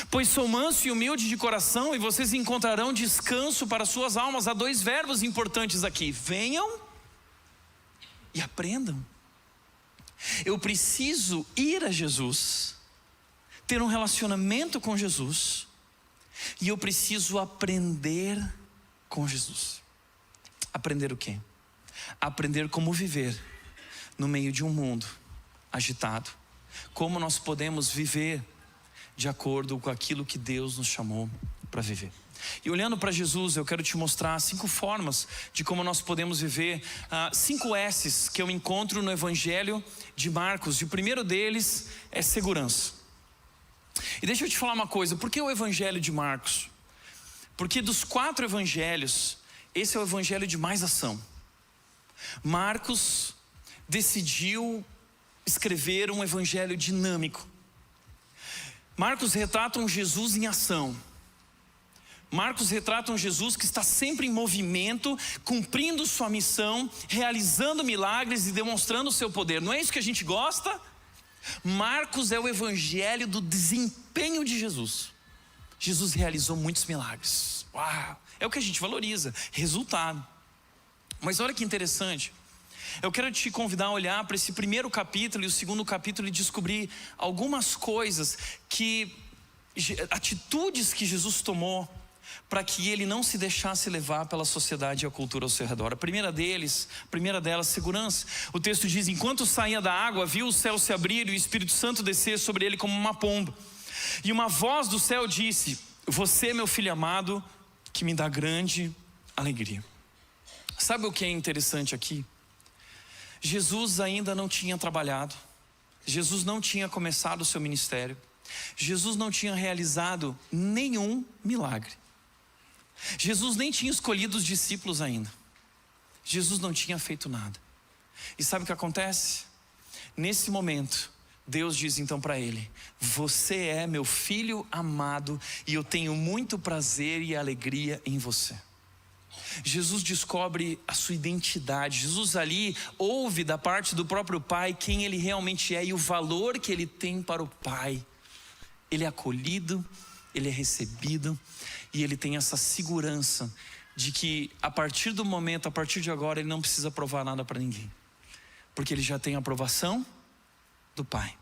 pois sou manso e humilde de coração, e vocês encontrarão descanso para suas almas. Há dois verbos importantes aqui: venham e aprendam. Eu preciso ir a Jesus, ter um relacionamento com Jesus, e eu preciso aprender com Jesus. Aprender o quê? Aprender como viver no meio de um mundo agitado. Como nós podemos viver de acordo com aquilo que Deus nos chamou para viver. E olhando para Jesus, eu quero te mostrar 5 formas de como nós podemos viver, 5 S's que eu encontro no Evangelho de Marcos. E o primeiro deles é segurança. E deixa eu te falar uma coisa: por que o Evangelho de Marcos? Porque dos 4 evangelhos, esse é o evangelho de mais ação. Marcos decidiu escrever um evangelho dinâmico. Marcos retrata um Jesus em ação. Marcos retrata um Jesus que está sempre em movimento, cumprindo sua missão, realizando milagres e demonstrando o seu poder. Não é isso que a gente gosta? Marcos é o evangelho do desempenho de Jesus. Jesus realizou muitos milagres. Uau! É o que a gente valoriza, resultado. Mas olha que interessante. Eu quero te convidar a olhar para esse primeiro capítulo e o segundo capítulo e descobrir algumas coisas atitudes que Jesus tomou para que ele não se deixasse levar pela sociedade e a cultura ao seu redor. A primeira delas, segurança. O texto diz: enquanto saía da água, viu o céu se abrir e o Espírito Santo descer sobre ele como uma pomba. E uma voz do céu disse: você, meu filho amado, que me dá grande alegria. Sabe o que é interessante aqui? Jesus ainda não tinha trabalhado, Jesus não tinha começado o seu ministério, Jesus não tinha realizado nenhum milagre, Jesus nem tinha escolhido os discípulos ainda, Jesus não tinha feito nada. E sabe o que acontece? Nesse momento, Deus diz então para ele: você é meu filho amado e eu tenho muito prazer e alegria em você. Jesus descobre a sua identidade. Jesus ali ouve da parte do próprio Pai quem ele realmente é e o valor que ele tem para o Pai. Ele é acolhido, ele é recebido e ele tem essa segurança de que a partir do momento, a partir de agora, ele não precisa provar nada para ninguém, porque ele já tem a aprovação do Pai.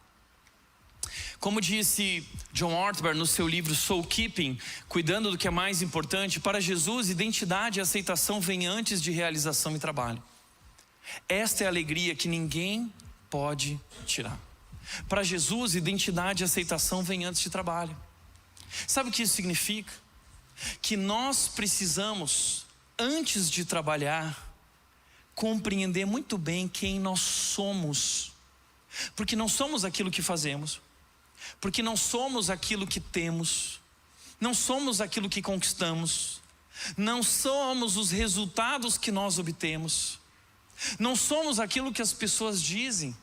Como disse John Ortberg no seu livro Soul Keeping, cuidando do que é mais importante, para Jesus, identidade e aceitação vêm antes de realização e trabalho. Esta é a alegria que ninguém pode tirar. Para Jesus, identidade e aceitação vêm antes de trabalho. Sabe o que isso significa? Que nós precisamos, antes de trabalhar, compreender muito bem quem nós somos. Porque não somos aquilo que fazemos, porque não somos aquilo que temos, não somos aquilo que conquistamos, não somos os resultados que nós obtemos, não somos aquilo que as pessoas dizem.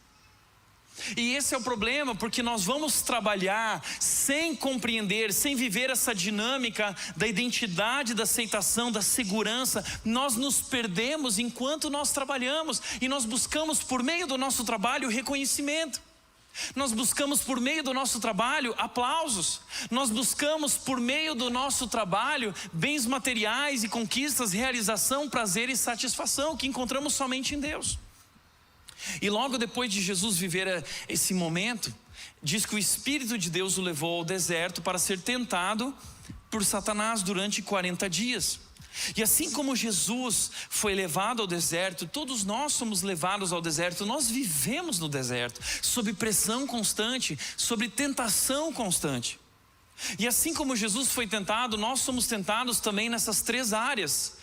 E esse é o problema, porque nós vamos trabalhar sem compreender, sem viver essa dinâmica da identidade, da aceitação, da segurança. Nós nos perdemos enquanto nós trabalhamos, e nós buscamos por meio do nosso trabalho reconhecimento. Nós buscamos por meio do nosso trabalho aplausos. Nós buscamos por meio do nosso trabalho bens materiais e conquistas, realização, prazer e satisfação que encontramos somente em Deus. E logo depois de Jesus viver esse momento, diz que o Espírito de Deus o levou ao deserto para ser tentado por Satanás durante 40 dias. E assim como Jesus foi levado ao deserto, todos nós somos levados ao deserto. Nós vivemos no deserto, sob pressão constante, sob tentação constante. E assim como Jesus foi tentado, nós somos tentados também nessas três áreas,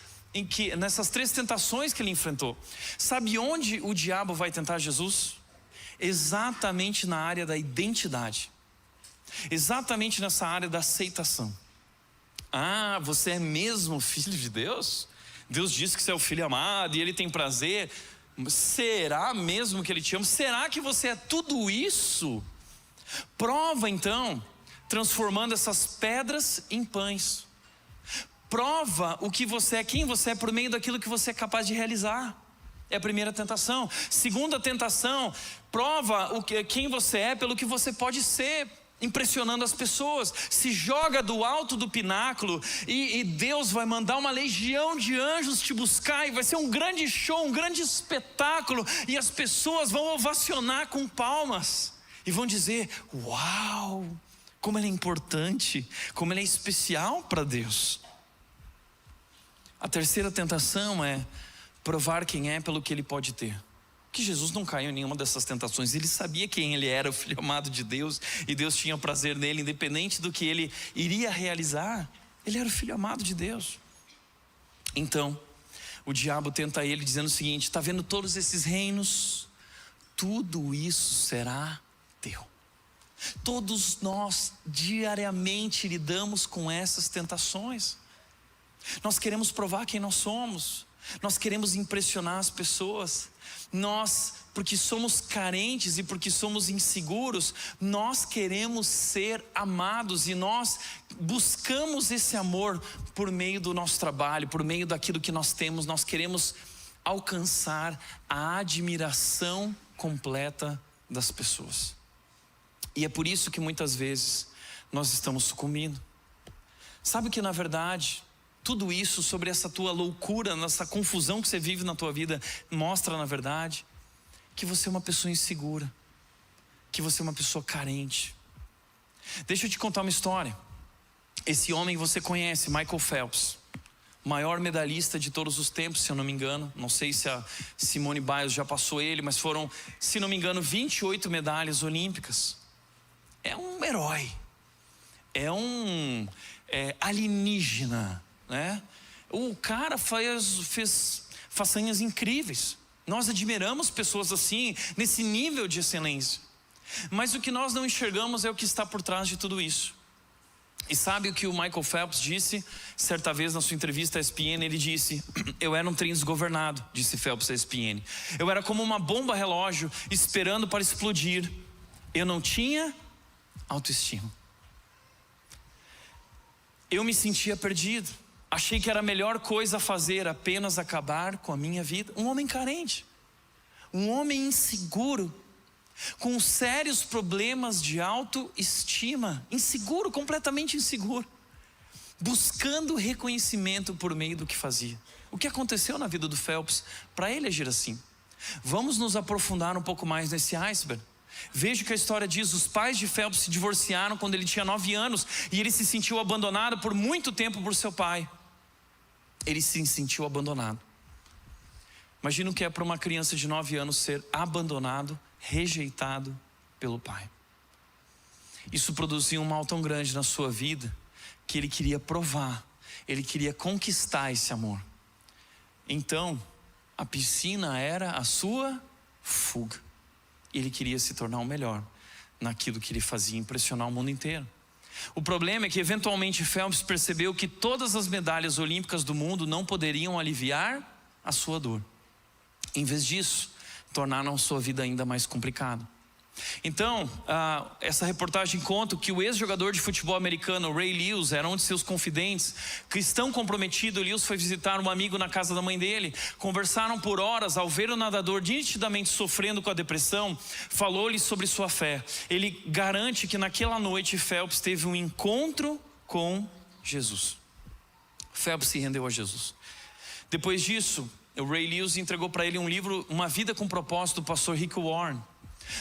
nessas três tentações que ele enfrentou. Sabe onde o diabo vai tentar Jesus? Exatamente na área da identidade, exatamente nessa área da aceitação. Ah, você é mesmo filho de Deus? Deus disse que você é o filho amado e ele tem prazer. Será mesmo que ele te ama? Será que você é tudo isso? Prova então, transformando essas pedras em pães. Prova o que você é, quem você é, por meio daquilo que você é capaz de realizar. É a primeira tentação. Segunda tentação, prova quem você é pelo que você pode ser, impressionando as pessoas. Se joga do alto do pináculo e Deus vai mandar uma legião de anjos te buscar, e vai ser um grande show, um grande espetáculo, e as pessoas vão ovacionar com palmas e vão dizer: uau, como ele é importante, como ele é especial para Deus. A terceira tentação é provar quem é pelo que ele pode ter. Que Jesus não caiu em nenhuma dessas tentações. Ele sabia quem ele era, o filho amado de Deus, e Deus tinha prazer nele, independente do que ele iria realizar. Ele era o filho amado de Deus. Então, o diabo tenta ele dizendo o seguinte: está vendo todos esses reinos? Tudo isso será teu. Todos nós diariamente lidamos com essas tentações. Nós queremos provar quem nós somos, nós queremos impressionar as pessoas. Nós, porque somos carentes e porque somos inseguros, nós queremos ser amados, e nós buscamos esse amor por meio do nosso trabalho, por meio daquilo que nós temos. Nós queremos alcançar a admiração completa das pessoas. E é por isso que muitas vezes nós estamos sucumbindo. Sabe que na verdade tudo isso sobre essa tua loucura, nessa confusão que você vive na tua vida, mostra na verdade que você é uma pessoa insegura, que você é uma pessoa carente. Deixa eu te contar uma história. Esse homem você conhece, Michael Phelps, maior medalhista de todos os tempos, se eu não me engano. Não sei se a Simone Biles já passou ele, mas foram, se não me engano, 28 medalhas olímpicas. É um herói, é um alienígena, né? O cara fez façanhas incríveis. Nós admiramos pessoas assim, nesse nível de excelência. Mas o que nós não enxergamos é o que está por trás de tudo isso. E sabe o que o Michael Phelps disse certa vez na sua entrevista à ESPN? Ele disse: eu era um trem desgovernado, disse Phelps à ESPN. Eu era como uma bomba relógio esperando para explodir. Eu não tinha autoestima. Eu me sentia perdido. Achei que era a melhor coisa a fazer apenas acabar com a minha vida. Um homem carente, um homem inseguro, com sérios problemas de autoestima, inseguro, completamente inseguro, buscando reconhecimento por meio do que fazia. O que aconteceu na vida do Phelps para ele agir assim? Vamos nos aprofundar um pouco mais nesse iceberg. Veja que a história diz: os pais de Phelps se divorciaram quando ele tinha 9 anos, e ele se sentiu abandonado por muito tempo por seu pai. Ele se sentiu abandonado. Imagina o que é para uma criança de 9 anos ser abandonado, rejeitado pelo pai. Isso produziu um mal tão grande na sua vida que ele queria provar, ele queria conquistar esse amor. Então, a piscina era a sua fuga. Ele queria se tornar o melhor naquilo que ele fazia, impressionar o mundo inteiro. O problema é que eventualmente Phelps percebeu que todas as medalhas olímpicas do mundo não poderiam aliviar a sua dor. Em vez disso, tornaram sua vida ainda mais complicada. Então, essa reportagem conta que o ex-jogador de futebol americano Ray Lewis era um de seus confidentes. Cristão comprometido, Lewis foi visitar um amigo na casa da mãe dele. Conversaram por horas. Ao ver o nadador nitidamente sofrendo com a depressão, falou-lhe sobre sua fé. Ele garante que naquela noite Phelps teve um encontro com Jesus. Phelps se rendeu a Jesus. Depois disso, o Ray Lewis entregou para ele um livro, Uma Vida com Propósito, do pastor Rick Warren.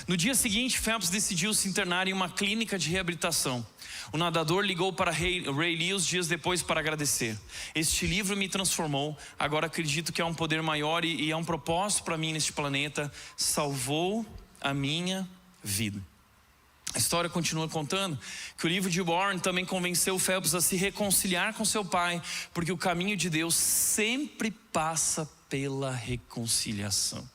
No dia seguinte, Phelps decidiu se internar em uma clínica de reabilitação. O nadador ligou para Ray Lewis dias depois para agradecer. Este livro me transformou. Agora acredito que há um poder maior e há um propósito para mim neste planeta. Salvou a minha vida. A história continua contando que o livro de Warren também convenceu Phelps a se reconciliar com seu pai, porque o caminho de Deus sempre passa pela reconciliação.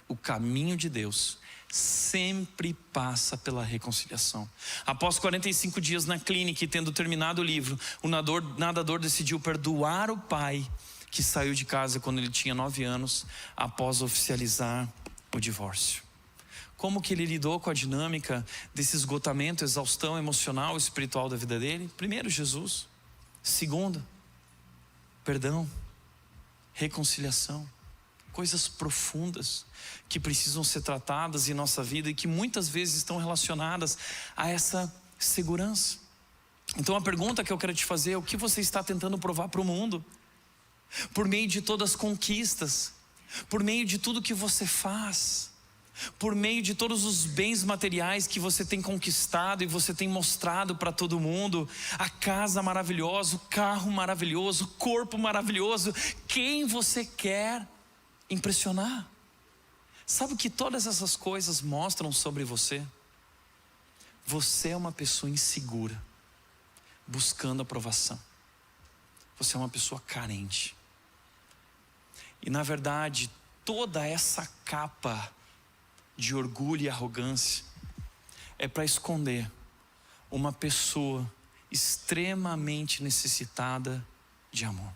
O caminho de Deus sempre passa pela reconciliação. Após 45 dias na clínica e tendo terminado o livro, o nadador decidiu perdoar o pai que saiu de casa quando ele tinha 9 anos, após oficializar o divórcio. Como que ele lidou com a dinâmica desse esgotamento, exaustão emocional e espiritual da vida dele? Primeiro, Jesus. Segundo, perdão, reconciliação. Coisas profundas que precisam ser tratadas em nossa vida e que muitas vezes estão relacionadas a essa segurança. Então a pergunta que eu quero te fazer é: o que você está tentando provar para o mundo? Por meio de todas as conquistas, por meio de tudo que você faz, por meio de todos os bens materiais que você tem conquistado e você tem mostrado para todo mundo, a casa maravilhosa, o carro maravilhoso, o corpo maravilhoso, quem você quer impressionar? Sabe o que todas essas coisas mostram sobre você? Você é uma pessoa insegura, buscando aprovação. Você é uma pessoa carente. E na verdade, toda essa capa de orgulho e arrogância é para esconder uma pessoa extremamente necessitada de amor.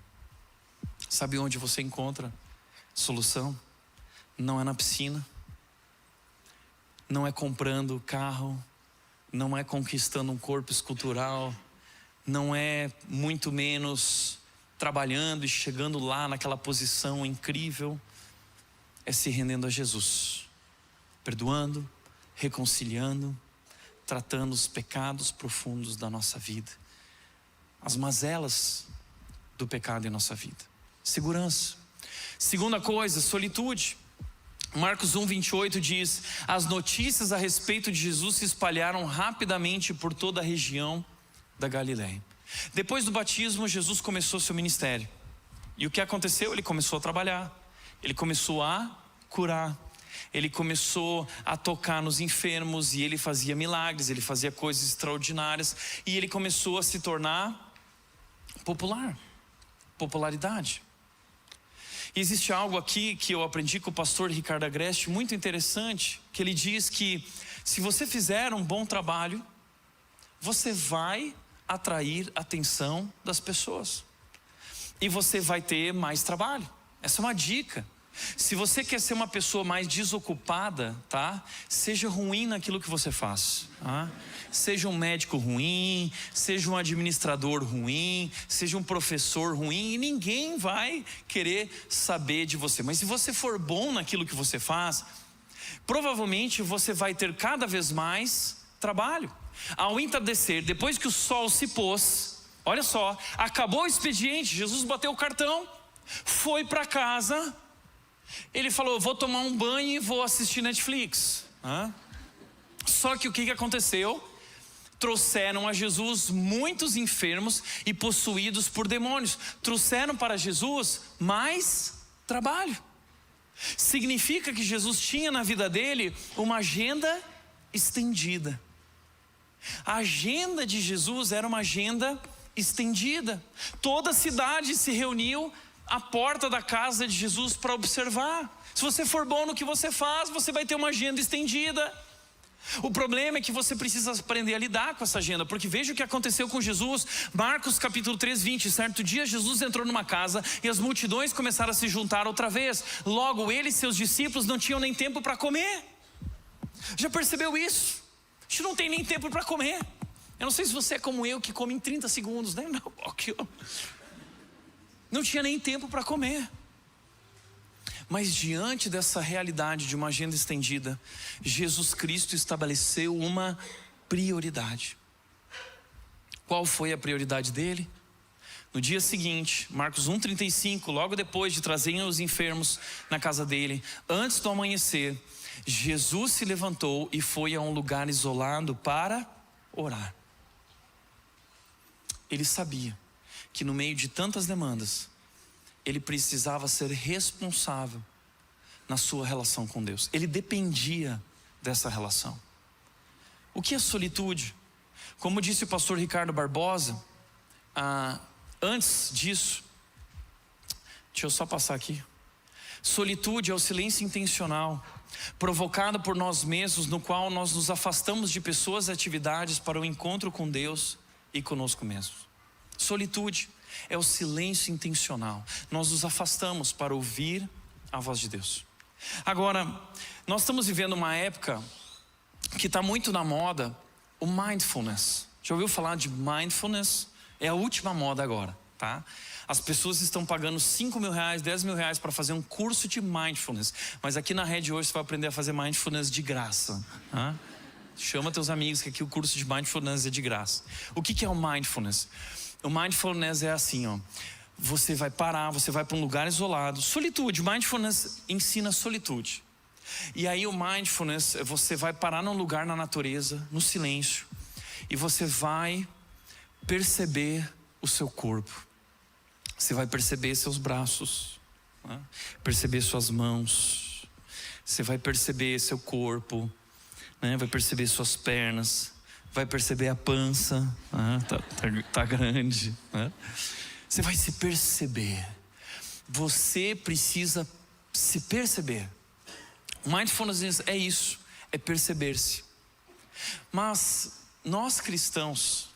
Sabe onde você encontra solução? Não é na piscina, não é comprando carro, não é conquistando um corpo escultural, não é muito menos trabalhando e chegando lá naquela posição incrível. É se rendendo a Jesus, perdoando, reconciliando, tratando os pecados profundos da nossa vida, as mazelas do pecado em nossa vida. Segurança. Segunda coisa, solitude. Marcos 1:28 diz: as notícias a respeito de Jesus se espalharam rapidamente por toda a região da Galileia. Depois do batismo, Jesus começou seu ministério. E o que aconteceu? Ele começou a trabalhar, ele começou a curar, ele começou a tocar nos enfermos, e ele fazia milagres, ele fazia coisas extraordinárias, e ele começou a se tornar popularidade. E existe algo aqui que eu aprendi com o pastor Ricardo Agreste, muito interessante, que ele diz que se você fizer um bom trabalho, você vai atrair a atenção das pessoas, e você vai ter mais trabalho. Essa é uma dica. Se você quer ser uma pessoa mais desocupada, tá? Seja ruim naquilo que você faz, tá? Seja um médico ruim, seja um administrador ruim, seja um professor ruim, e ninguém vai querer saber de você. Mas se você for bom naquilo que você faz, provavelmente você vai ter cada vez mais trabalho. Ao entardecer, depois que o sol se pôs, olha só, acabou o expediente, Jesus bateu o cartão, foi para casa. Ele falou: vou tomar um banho e vou assistir Netflix. Só que o que aconteceu? Trouxeram a Jesus muitos enfermos e possuídos por demônios. Trouxeram para Jesus mais trabalho. Significa que Jesus tinha na vida dele uma agenda estendida. A agenda de Jesus era uma agenda estendida. Toda a cidade se reuniu à porta da casa de Jesus para observar. Se você for bom no que você faz, você vai ter uma agenda estendida. O problema é que você precisa aprender a lidar com essa agenda, porque veja o que aconteceu com Jesus. Marcos capítulo 3, 20. Certo dia Jesus entrou numa casa e as multidões começaram a se juntar outra vez. Logo ele e seus discípulos não tinham nem tempo para comer. Já percebeu isso? A gente não tem nem tempo para comer. Eu não sei se você é como eu, que come em 30 segundos, né? Não tinha nem tempo para comer. Mas diante dessa realidade de uma agenda estendida, Jesus Cristo estabeleceu uma prioridade. Qual foi a prioridade dele? No dia seguinte, Marcos 1,35, logo depois de trazerem os enfermos na casa dele, antes do amanhecer, Jesus se levantou e foi a um lugar isolado para orar. Ele sabia que no meio de tantas demandas, ele precisava ser responsável na sua relação com Deus. Ele dependia dessa relação. O que é solitude? Como disse o pastor Ricardo Barbosa, antes disso, deixa eu só passar aqui. Solitude é o silêncio intencional, provocado por nós mesmos, no qual nós nos afastamos de pessoas e atividades para o encontro com Deus e conosco mesmos. Solitude é o silêncio intencional. Nós nos afastamos para ouvir a voz de Deus. Agora, nós estamos vivendo uma época que está muito na moda, o mindfulness. Já ouviu falar de mindfulness? É a última moda agora, tá? As pessoas estão pagando 5 mil reais, 10 mil reais para fazer um curso de mindfulness. Mas aqui na rede hoje você vai aprender a fazer mindfulness de graça, tá? Chama teus amigos que aqui o curso de mindfulness é de graça. O que é o mindfulness? O mindfulness é assim, ó. Você vai parar, você vai para um lugar isolado. Solitude, mindfulness ensina solitude. E aí o mindfulness, você vai parar num lugar na natureza, no silêncio. E você vai perceber o seu corpo. Você vai perceber seus braços, né? Perceber suas mãos. Você vai perceber seu corpo, né? Vai perceber suas pernas. Vai perceber a pança, tá grande, né? Você vai se perceber. Você precisa se perceber. Mindfulness é isso, é perceber-se. Mas nós cristãos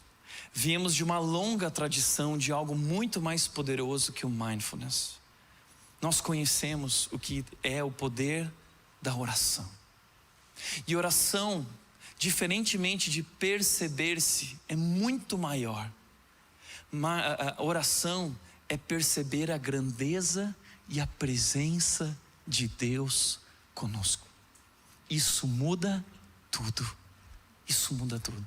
viemos de uma longa tradição de algo muito mais poderoso que o mindfulness. Nós conhecemos o que é o poder da oração. E oração, diferentemente de perceber-se, é muito maior. A oração é perceber a grandeza e a presença de Deus conosco. Isso muda tudo. Isso muda tudo.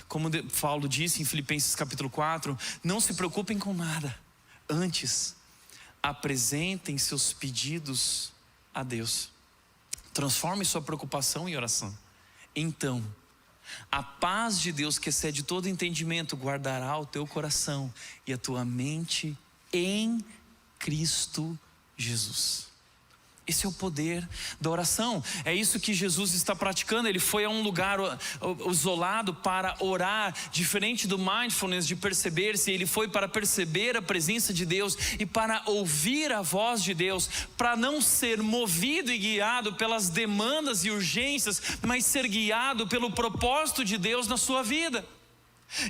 Como Paulo disse em Filipenses capítulo 4, não se preocupem com nada. Antes, apresentem seus pedidos a Deus. Transforme sua preocupação em oração. Então, a paz de Deus, que excede todo entendimento, guardará o teu coração e a tua mente em Cristo Jesus. Esse é o poder da oração. É isso que Jesus está praticando. Ele foi a um lugar isolado para orar, diferente do mindfulness de perceber-se. Ele foi para perceber a presença de Deus e para ouvir a voz de Deus, para não ser movido e guiado pelas demandas e urgências, mas ser guiado pelo propósito de Deus na sua vida.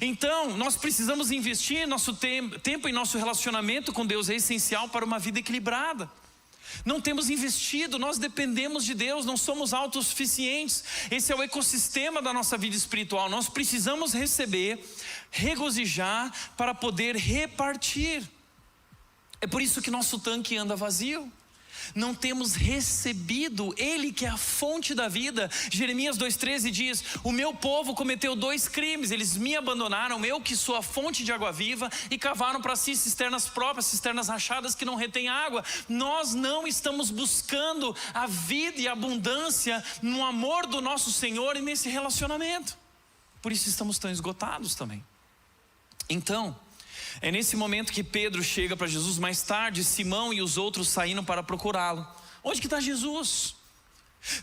Então, nós precisamos investir nosso tempo em nosso relacionamento com Deus. É essencial para uma vida equilibrada. Não temos investido, nós dependemos de Deus, não somos autossuficientes. Esse é o ecossistema da nossa vida espiritual. Nós precisamos receber, regozijar para poder repartir. É por isso que nosso tanque anda vazio. Não temos recebido Ele que é a fonte da vida. Jeremias 2,13 diz: o meu povo cometeu 2 crimes. Eles me abandonaram, eu que sou a fonte de água viva, e cavaram para si cisternas próprias, cisternas rachadas que não retêm água. Nós não estamos buscando a vida e a abundância no amor do nosso Senhor e nesse relacionamento. Por isso estamos tão esgotados também. Então, é nesse momento que Pedro chega para Jesus. Mais tarde, Simão e os outros saíram para procurá-lo. Onde que está Jesus?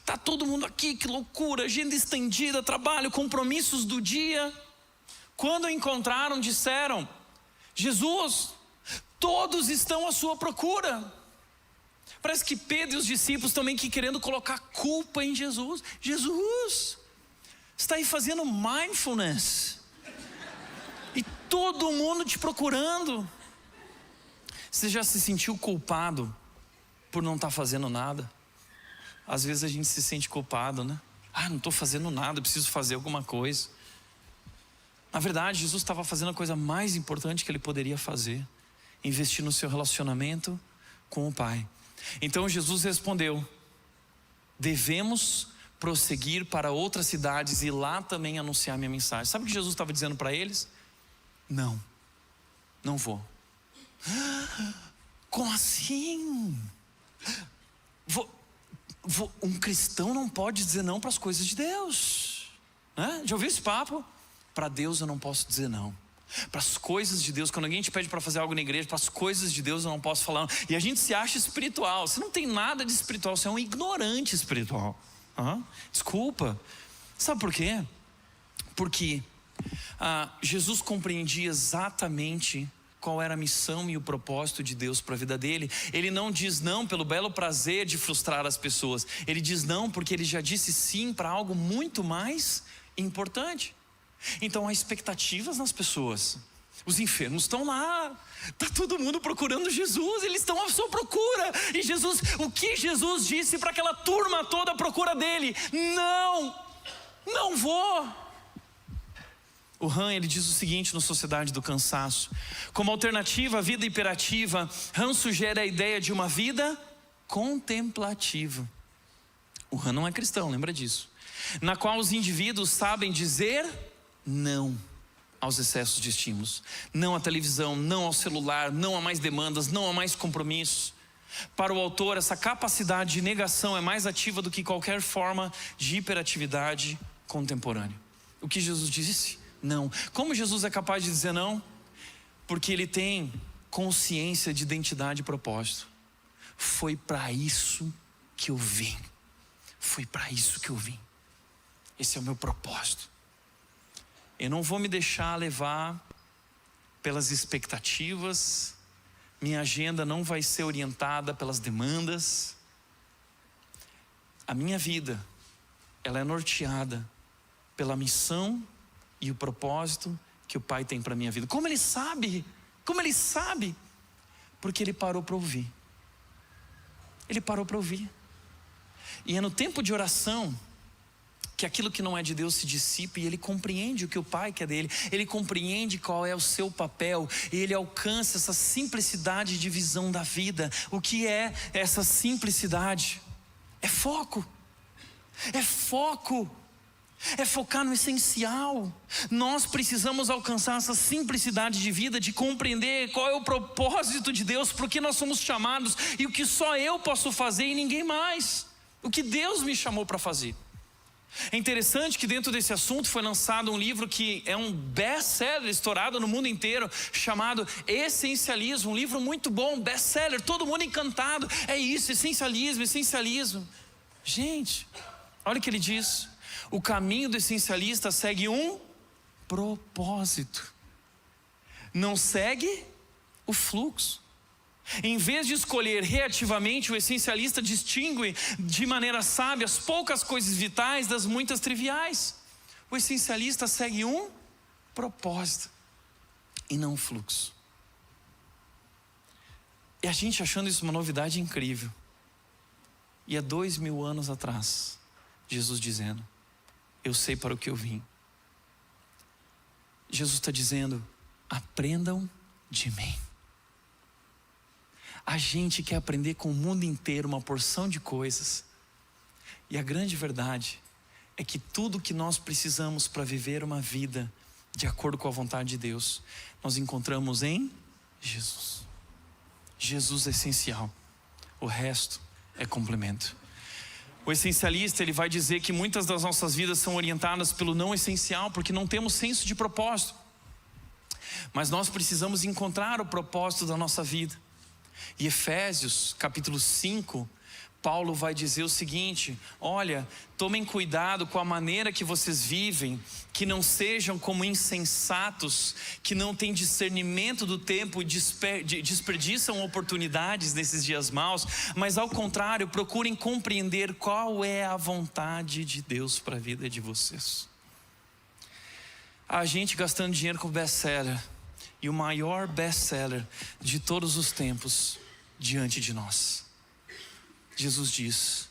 Tá todo mundo aqui, que loucura, agenda estendida, trabalho, compromissos do dia. Quando o encontraram, disseram: Jesus, todos estão à sua procura. Parece que Pedro e os discípulos também que querendo colocar culpa em Jesus. Jesus, está aí fazendo mindfulness e todo mundo te procurando. Você já se sentiu culpado por não estar fazendo nada? Às vezes a gente se sente culpado, né? Não estou fazendo nada, preciso fazer alguma coisa. Na verdade, Jesus estava fazendo a coisa mais importante que ele poderia fazer: investir no seu relacionamento com o Pai. Então Jesus respondeu: devemos prosseguir para outras cidades e lá também anunciar minha mensagem. Sabe o que Jesus estava dizendo para eles? Não vou. Como assim? Um cristão não pode dizer não para as coisas de Deus, né? Já ouviu esse papo? Para Deus eu não posso dizer não. Para as coisas de Deus, quando alguém te pede para fazer algo na igreja, para as coisas de Deus eu não posso falar não. E a gente se acha espiritual. Você não tem nada de espiritual, você é um ignorante espiritual. Desculpa. Sabe por quê? Porque Jesus compreendia exatamente qual era a missão e o propósito de Deus para a vida dele. Ele não diz não pelo belo prazer de frustrar as pessoas. Ele diz não porque ele já disse sim para algo muito mais importante. Então há expectativas nas pessoas. Os enfermos estão lá, está todo mundo procurando Jesus, eles estão à sua procura. E Jesus, o que Jesus disse para aquela turma toda à procura dele? Não vou. O Han, ele diz o seguinte no Sociedade do Cansaço: como alternativa à vida imperativa, Han sugere a ideia de uma vida contemplativa. O Han não é cristão, lembra disso. Na qual os indivíduos sabem dizer não aos excessos de estímulos. Não à televisão, não ao celular, não a mais demandas, não a mais compromissos. Para o autor, essa capacidade de negação é mais ativa do que qualquer forma de hiperatividade contemporânea. O que Jesus disse? Não. Como Jesus é capaz de dizer não? Porque ele tem consciência de identidade e propósito. Foi para isso que eu vim. Foi para isso que eu vim. Esse é o meu propósito. Eu não vou me deixar levar pelas expectativas. Minha agenda não vai ser orientada pelas demandas. A minha vida, ela é norteada pela missão e o propósito que o Pai tem para a minha vida. Como ele sabe? Como ele sabe? Porque ele parou para ouvir. Ele parou para ouvir. E é no tempo de oração que aquilo que não é de Deus se dissipa e ele compreende o que o Pai quer dele. Ele compreende qual é o seu papel e ele alcança essa simplicidade de visão da vida. O que é essa simplicidade? É foco. É foco. É focar no essencial. Nós precisamos alcançar essa simplicidade de vida, de compreender qual é o propósito de Deus, por que nós somos chamados e o que só eu posso fazer e ninguém mais. O que Deus me chamou para fazer. É interessante que dentro desse assunto foi lançado um livro que é um best-seller estourado no mundo inteiro, chamado Essencialismo. Um livro muito bom, best-seller, todo mundo encantado. É isso, essencialismo. Gente, olha o que ele diz. O caminho do essencialista segue um propósito. Não segue o fluxo. Em vez de escolher reativamente, o essencialista distingue de maneira sábia as poucas coisas vitais das muitas triviais. O essencialista segue um propósito e não um fluxo. E a gente achando isso uma novidade incrível. E há 2000 anos atrás, Jesus dizendo: eu sei para o que eu vim. Jesus está dizendo: aprendam de mim. A gente quer aprender com o mundo inteiro uma porção de coisas. E a grande verdade é que tudo que nós precisamos para viver uma vida de acordo com a vontade de Deus, nós encontramos em Jesus. Jesus é essencial. O resto é complemento. O essencialista, ele vai dizer que muitas das nossas vidas são orientadas pelo não essencial, porque não temos senso de propósito. Mas nós precisamos encontrar o propósito da nossa vida. E Efésios capítulo 5, Paulo vai dizer o seguinte: olha, tomem cuidado com a maneira que vocês vivem, que não sejam como insensatos, que não têm discernimento do tempo e desperdiçam oportunidades nesses dias maus, mas ao contrário, procurem compreender qual é a vontade de Deus para a vida de vocês. A gente gastando dinheiro com best-seller, e o maior best-seller de todos os tempos diante de nós. Jesus diz: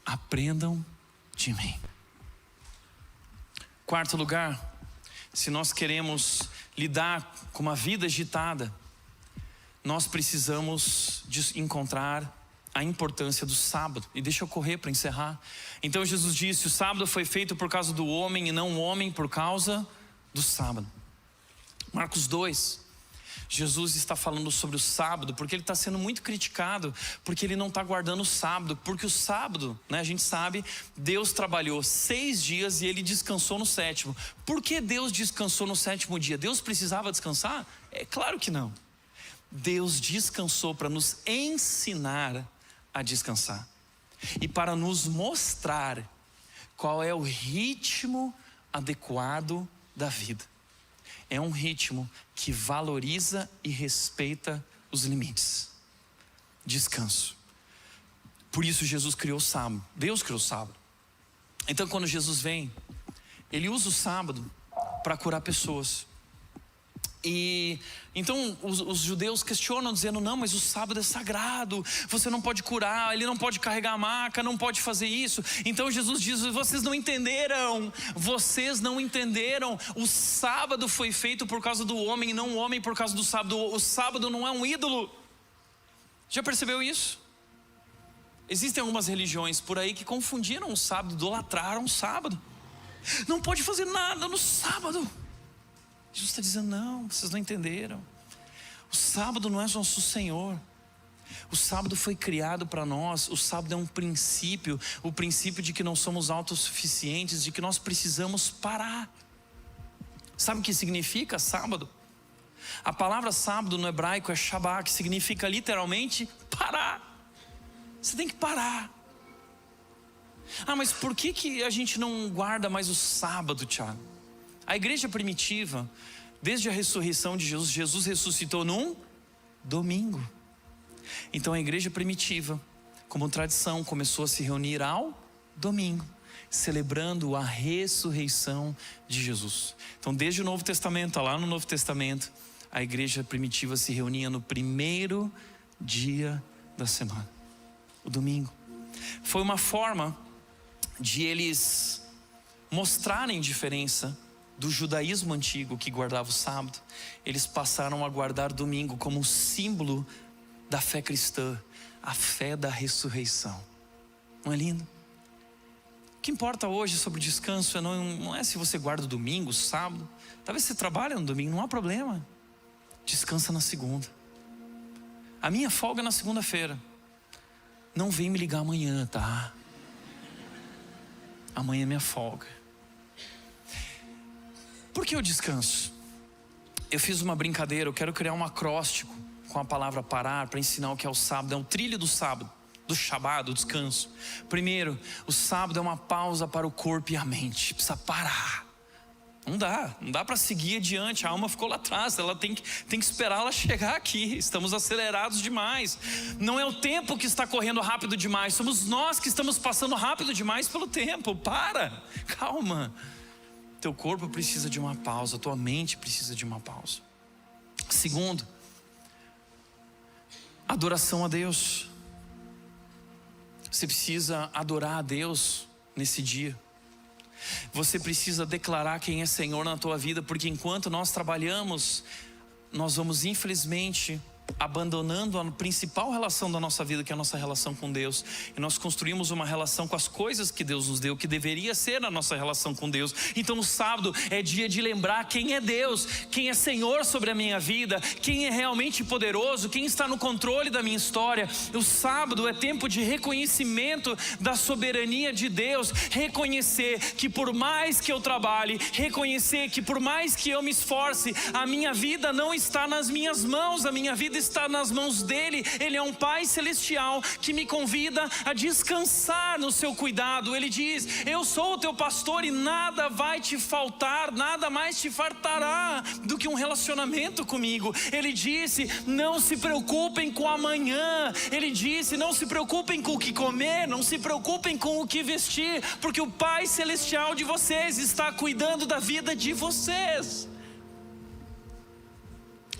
aprendam de mim. Quarto lugar, se nós queremos lidar com uma vida agitada, nós precisamos encontrar a importância do sábado. E deixa eu correr para encerrar. Então Jesus disse: o sábado foi feito por causa do homem e não o homem por causa do sábado. Marcos 2, Jesus está falando sobre o sábado, porque ele está sendo muito criticado, porque ele não está guardando o sábado, porque o sábado, a gente sabe, Deus trabalhou 6 dias e ele descansou no 7º. Por que Deus descansou no 7º dia? Deus precisava descansar? É claro que não. Deus descansou para nos ensinar a descansar e para nos mostrar qual é o ritmo adequado da vida. É um ritmo que valoriza e respeita os limites. Descanso. Por isso Jesus criou o sábado. Deus criou o sábado. Então quando Jesus vem, ele usa o sábado para curar pessoas. E então os judeus questionam dizendo: não, mas o sábado é sagrado, você não pode curar, ele não pode carregar a maca, não pode fazer isso. Então Jesus diz: vocês não entenderam, o sábado foi feito por causa do homem e não o homem por causa do sábado. O sábado não é um ídolo. Já percebeu isso? Existem algumas religiões por aí que confundiram o sábado, idolatraram o sábado. Não pode fazer nada no sábado. Jesus está dizendo: não, vocês não entenderam. O sábado não é nosso Senhor. O sábado foi criado para nós. O sábado é um princípio, o princípio de que não somos autossuficientes, de que nós precisamos parar. Sabe o que significa sábado? A palavra sábado no hebraico é Shabbat, que significa literalmente parar. Você tem que parar. Ah, mas por que a gente não guarda mais o sábado, Tiago? A igreja primitiva, desde a ressurreição de Jesus, Jesus ressuscitou num domingo. Então a igreja primitiva, como tradição, começou a se reunir ao domingo, celebrando a ressurreição de Jesus. Então desde o Novo Testamento, lá no Novo Testamento, a igreja primitiva se reunia no primeiro dia da semana, o domingo. Foi uma forma de eles mostrarem diferença do judaísmo antigo, que guardava o sábado. Eles passaram a guardar domingo como um símbolo da fé cristã, a fé da ressurreição. Não é lindo? O que importa hoje sobre o descanso não é se você guarda o domingo, o sábado. Talvez você trabalhe no domingo, não há problema. Descansa na segunda. A minha folga é na segunda-feira. Não vem me ligar amanhã, tá? Amanhã é minha folga. Por que eu descanso? Eu fiz uma brincadeira, eu quero criar um acróstico com a palavra parar para ensinar o que é o sábado. É um trilho do sábado, do Shabbat, do descanso. Primeiro, o sábado é uma pausa para o corpo e a mente. Precisa parar. Não dá para seguir adiante. A alma ficou lá atrás, ela tem que esperar ela chegar aqui. Estamos acelerados demais. Não é o tempo que está correndo rápido demais, somos nós que estamos passando rápido demais pelo tempo. Para, calma. Teu corpo precisa de uma pausa, tua mente precisa de uma pausa. Segundo, adoração a Deus. Você precisa adorar a Deus nesse dia. Você precisa declarar quem é Senhor na tua vida, porque enquanto nós trabalhamos, nós vamos infelizmente abandonando a principal relação da nossa vida, que é a nossa relação com Deus. E nós construímos uma relação com as coisas que Deus nos deu, que deveria ser a nossa relação com Deus. Então no sábado é dia de lembrar quem é Deus, quem é Senhor sobre a minha vida, quem é realmente poderoso, quem está no controle da minha história. O sábado é tempo de reconhecimento da soberania de Deus. Reconhecer que por mais que eu trabalhe, reconhecer que por mais que eu me esforce, a minha vida não está nas minhas mãos, a minha vida está nas mãos dele. Ele é um Pai celestial que me convida a descansar no seu cuidado. Ele diz: eu sou o teu pastor e nada vai te faltar, nada mais te fartará do que um relacionamento comigo. Ele disse: não se preocupem com amanhã. Ele disse: não se preocupem com o que comer, não se preocupem com o que vestir, porque o Pai celestial de vocês está cuidando da vida de vocês.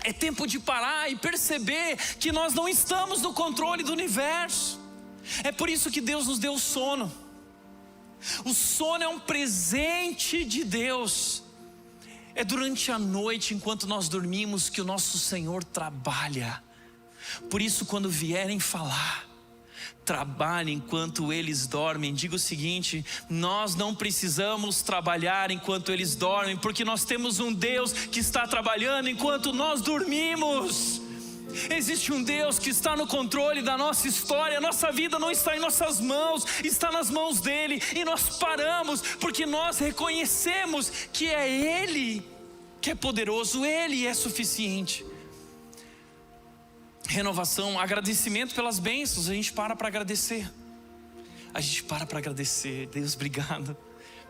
É tempo de parar e perceber que nós não estamos no controle do universo. É por isso que Deus nos deu o sono. O sono é um presente de Deus. É durante a noite, enquanto nós dormimos, que o nosso Senhor trabalha. Por isso, quando vierem falar, trabalhe enquanto eles dormem. Diga o seguinte: nós não precisamos trabalhar enquanto eles dormem, porque nós temos um Deus que está trabalhando enquanto nós dormimos. Existe um Deus que está no controle da nossa história. Nossa vida não está em nossas mãos, está nas mãos dele. E nós paramos porque nós reconhecemos que é Ele que é poderoso, Ele é suficiente. Renovação, agradecimento pelas bênçãos. A gente para agradecer. A gente para agradecer. Deus, obrigado.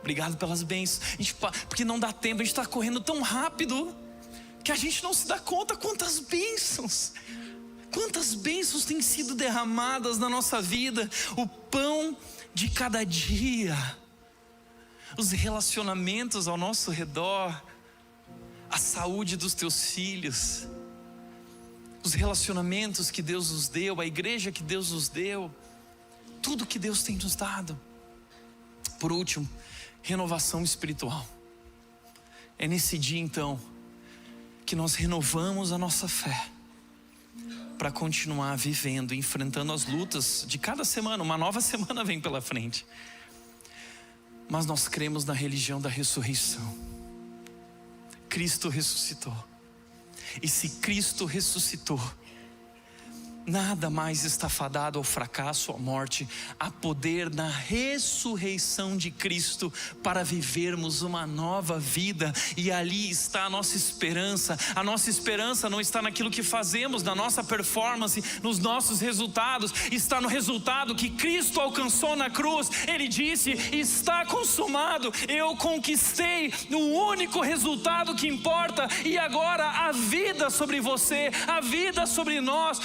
Obrigado pelas bênçãos. Porque não dá tempo, a gente está correndo tão rápido que a gente não se dá conta quantas bênçãos têm sido derramadas na nossa vida. O pão de cada dia, os relacionamentos ao nosso redor, a saúde dos teus filhos, os relacionamentos que Deus nos deu, a igreja que Deus nos deu, tudo que Deus tem nos dado. Por último, renovação espiritual. É nesse dia então que nós renovamos a nossa fé para continuar vivendo, enfrentando as lutas de cada semana. Uma nova semana vem pela frente. Mas nós cremos na religião da ressurreição. Cristo ressuscitou. E se Cristo ressuscitou, nada mais está fadado ao fracasso, à morte. Há poder na ressurreição de Cristo para vivermos uma nova vida. E ali está a nossa esperança. A nossa esperança não está naquilo que fazemos, na nossa performance, nos nossos resultados. Está no resultado que Cristo alcançou na cruz. Ele disse: está consumado. Eu conquistei o único resultado que importa. E agora a vida sobre você, a vida sobre nós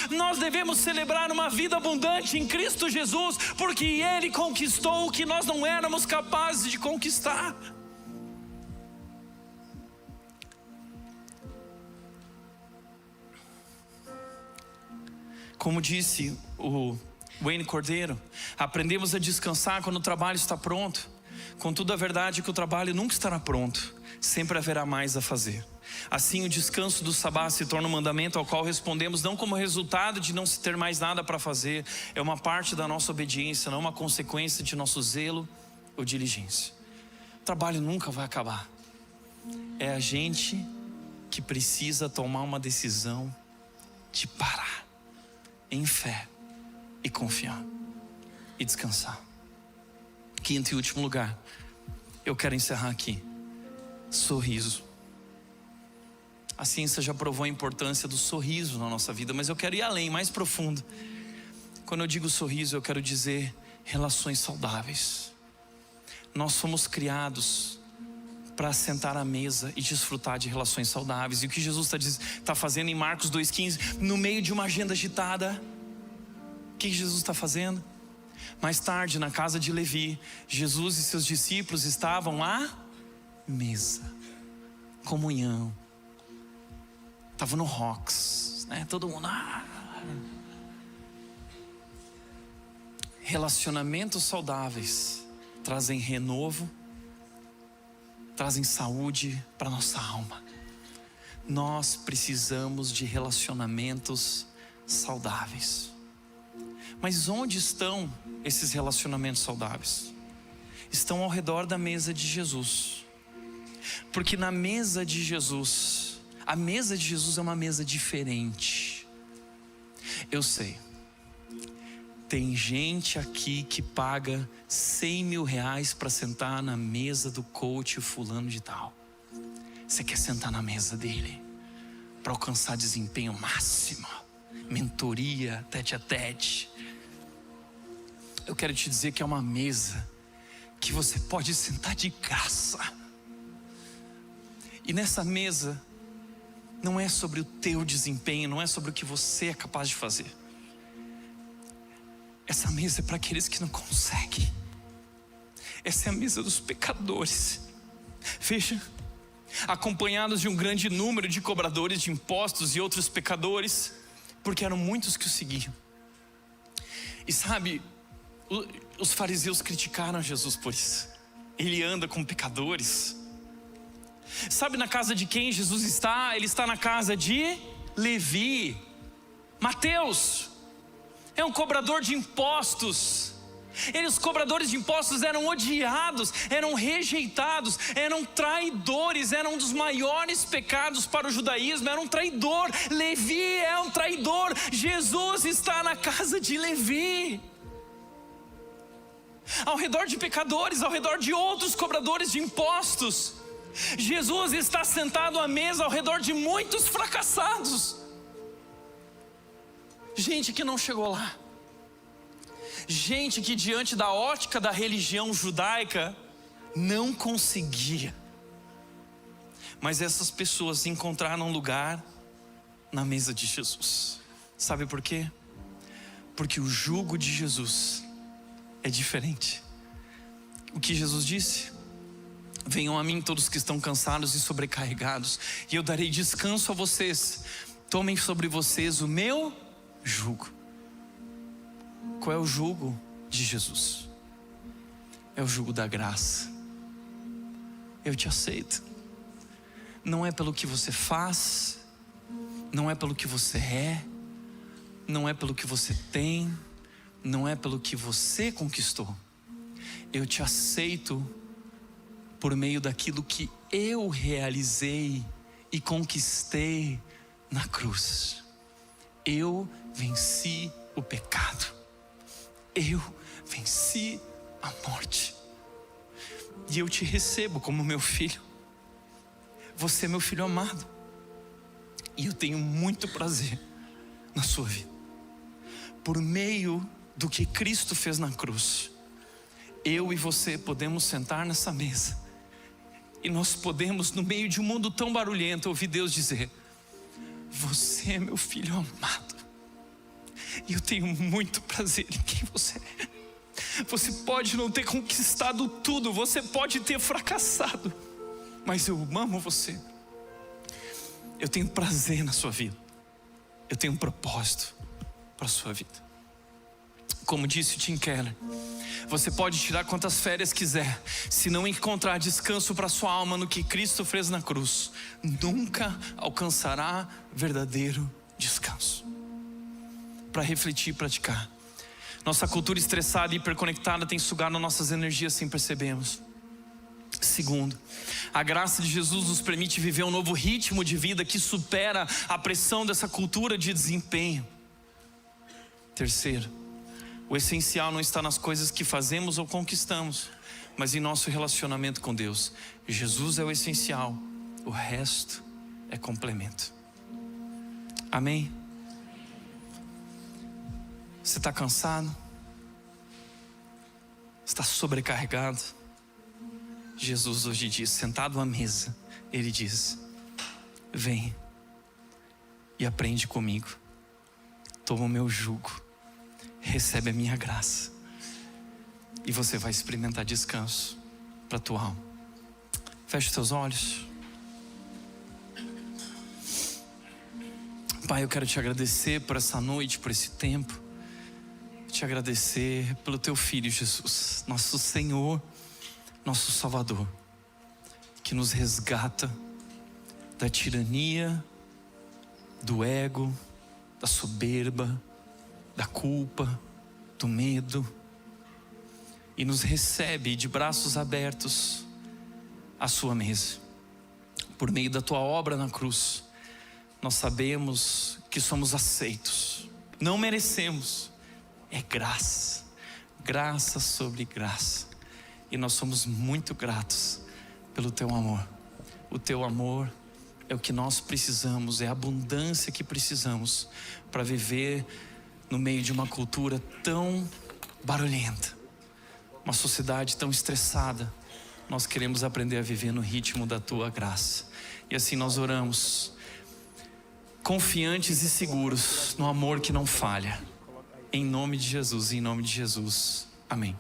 devemos celebrar uma vida abundante em Cristo Jesus, porque Ele conquistou o que nós não éramos capazes de conquistar. Como disse o Wayne Cordeiro, aprendemos a descansar quando o trabalho está pronto. Contudo, a verdade é que o trabalho nunca estará pronto, sempre haverá mais a fazer. Assim, o descanso do sabá se torna um mandamento ao qual respondemos não como resultado de não se ter mais nada para fazer. É uma parte da nossa obediência, não uma consequência de nosso zelo ou diligência. O trabalho nunca vai acabar. É a gente que precisa tomar uma decisão de parar em fé e confiar e descansar. Quinto e último lugar, eu quero encerrar aqui. Sorriso. A ciência já provou a importância do sorriso na nossa vida, mas eu quero ir além, mais profundo. Quando eu digo sorriso, eu quero dizer relações saudáveis. Nós fomos criados para sentar à mesa e desfrutar de relações saudáveis. E o que Jesus está fazendo em Marcos 2,15, no meio de uma agenda agitada, o que Jesus está fazendo? Mais tarde, na casa de Levi, Jesus e seus discípulos estavam à mesa, comunhão. Estava no rocks, né? Todo mundo. Relacionamentos saudáveis trazem renovo, trazem saúde para nossa alma. Nós precisamos de relacionamentos saudáveis. Mas onde estão esses relacionamentos saudáveis? Estão ao redor da mesa de Jesus. Porque na mesa de Jesus, a mesa de Jesus é uma mesa diferente. Eu sei, tem gente aqui que paga 100 mil reais para sentar na mesa do coach fulano de tal. Você quer sentar na mesa dele para alcançar desempenho máximo? mentoria, tete a tete. Eu quero te dizer que é uma mesa que você pode sentar de graça. E nessa mesa não é sobre o teu desempenho, não é sobre o que você é capaz de fazer. Essa mesa é para aqueles que não conseguem. Essa é a mesa dos pecadores. Veja, acompanhados de um grande número de cobradores de impostos e outros pecadores, porque eram muitos que o seguiam. E sabe, os fariseus criticaram Jesus por isso. Ele anda com pecadores. Sabe na casa de quem Jesus está? Ele está na casa de Levi. Mateus é um cobrador de impostos. Os cobradores de impostos eram odiados, eram rejeitados, eram traidores, eram um dos maiores pecados para o judaísmo, era um traidor. Levi é um traidor. Jesus está na casa de Levi, ao redor de pecadores, ao redor de outros cobradores de impostos. Jesus está sentado à mesa ao redor de muitos fracassados, gente que não chegou lá, gente que diante da ótica da religião judaica não conseguia. Mas essas pessoas encontraram lugar na mesa de Jesus. Sabe por quê? Porque o jugo de Jesus é diferente. O que Jesus disse? Venham a mim todos que estão cansados e sobrecarregados, e eu darei descanso a vocês. Tomem sobre vocês o meu jugo. Qual é o jugo de Jesus? É o jugo da graça. Eu te aceito. Não é pelo que você faz, não é pelo que você é, não é pelo que você tem, não é pelo que você conquistou. Eu te aceito por meio daquilo que eu realizei e conquistei na cruz. Eu venci o pecado. Eu venci a morte. E eu te recebo como meu filho. Você é meu filho amado. E eu tenho muito prazer na sua vida. Por meio do que Cristo fez na cruz, eu e você podemos sentar nessa mesa. E nós podemos, no meio de um mundo tão barulhento, ouvir Deus dizer: você é meu filho amado. E eu tenho muito prazer em quem você é. Você pode não ter conquistado tudo, você pode ter fracassado, mas eu amo você. Eu tenho prazer na sua vida. Eu tenho um propósito para a sua vida. Como disse o Tim Keller, você pode tirar quantas férias quiser, se não encontrar descanso para sua alma no que Cristo fez na cruz, nunca alcançará verdadeiro descanso. Para refletir e praticar. Nossa cultura estressada e hiperconectada tem sugado nossas energias sem percebermos. Segundo, a graça de Jesus nos permite viver um novo ritmo de vida que supera a pressão dessa cultura de desempenho. Terceiro, o essencial não está nas coisas que fazemos ou conquistamos, mas em nosso relacionamento com Deus. Jesus é o essencial, o resto é complemento. Amém? Você está cansado? Está sobrecarregado? Jesus hoje diz, sentado à mesa, Ele diz: vem e aprende comigo. Toma o meu jugo, recebe a minha graça, e você vai experimentar descanso para a tua alma. Feche os teus olhos. Pai, eu quero te agradecer por essa noite, por esse tempo. Te agradecer pelo teu Filho Jesus, nosso Senhor, nosso Salvador, que nos resgata da tirania, do ego, da soberba, da culpa, do medo, e nos recebe de braços abertos à sua mesa. Por meio da tua obra na cruz, nós sabemos que somos aceitos, não merecemos, é graça, graça sobre graça, e nós somos muito gratos pelo teu amor. O teu amor é o que nós precisamos, é a abundância que precisamos para viver no meio de uma cultura tão barulhenta, uma sociedade tão estressada. Nós queremos aprender a viver no ritmo da tua graça. E assim nós oramos, confiantes e seguros no amor que não falha. Em nome de Jesus, em nome de Jesus. Amém.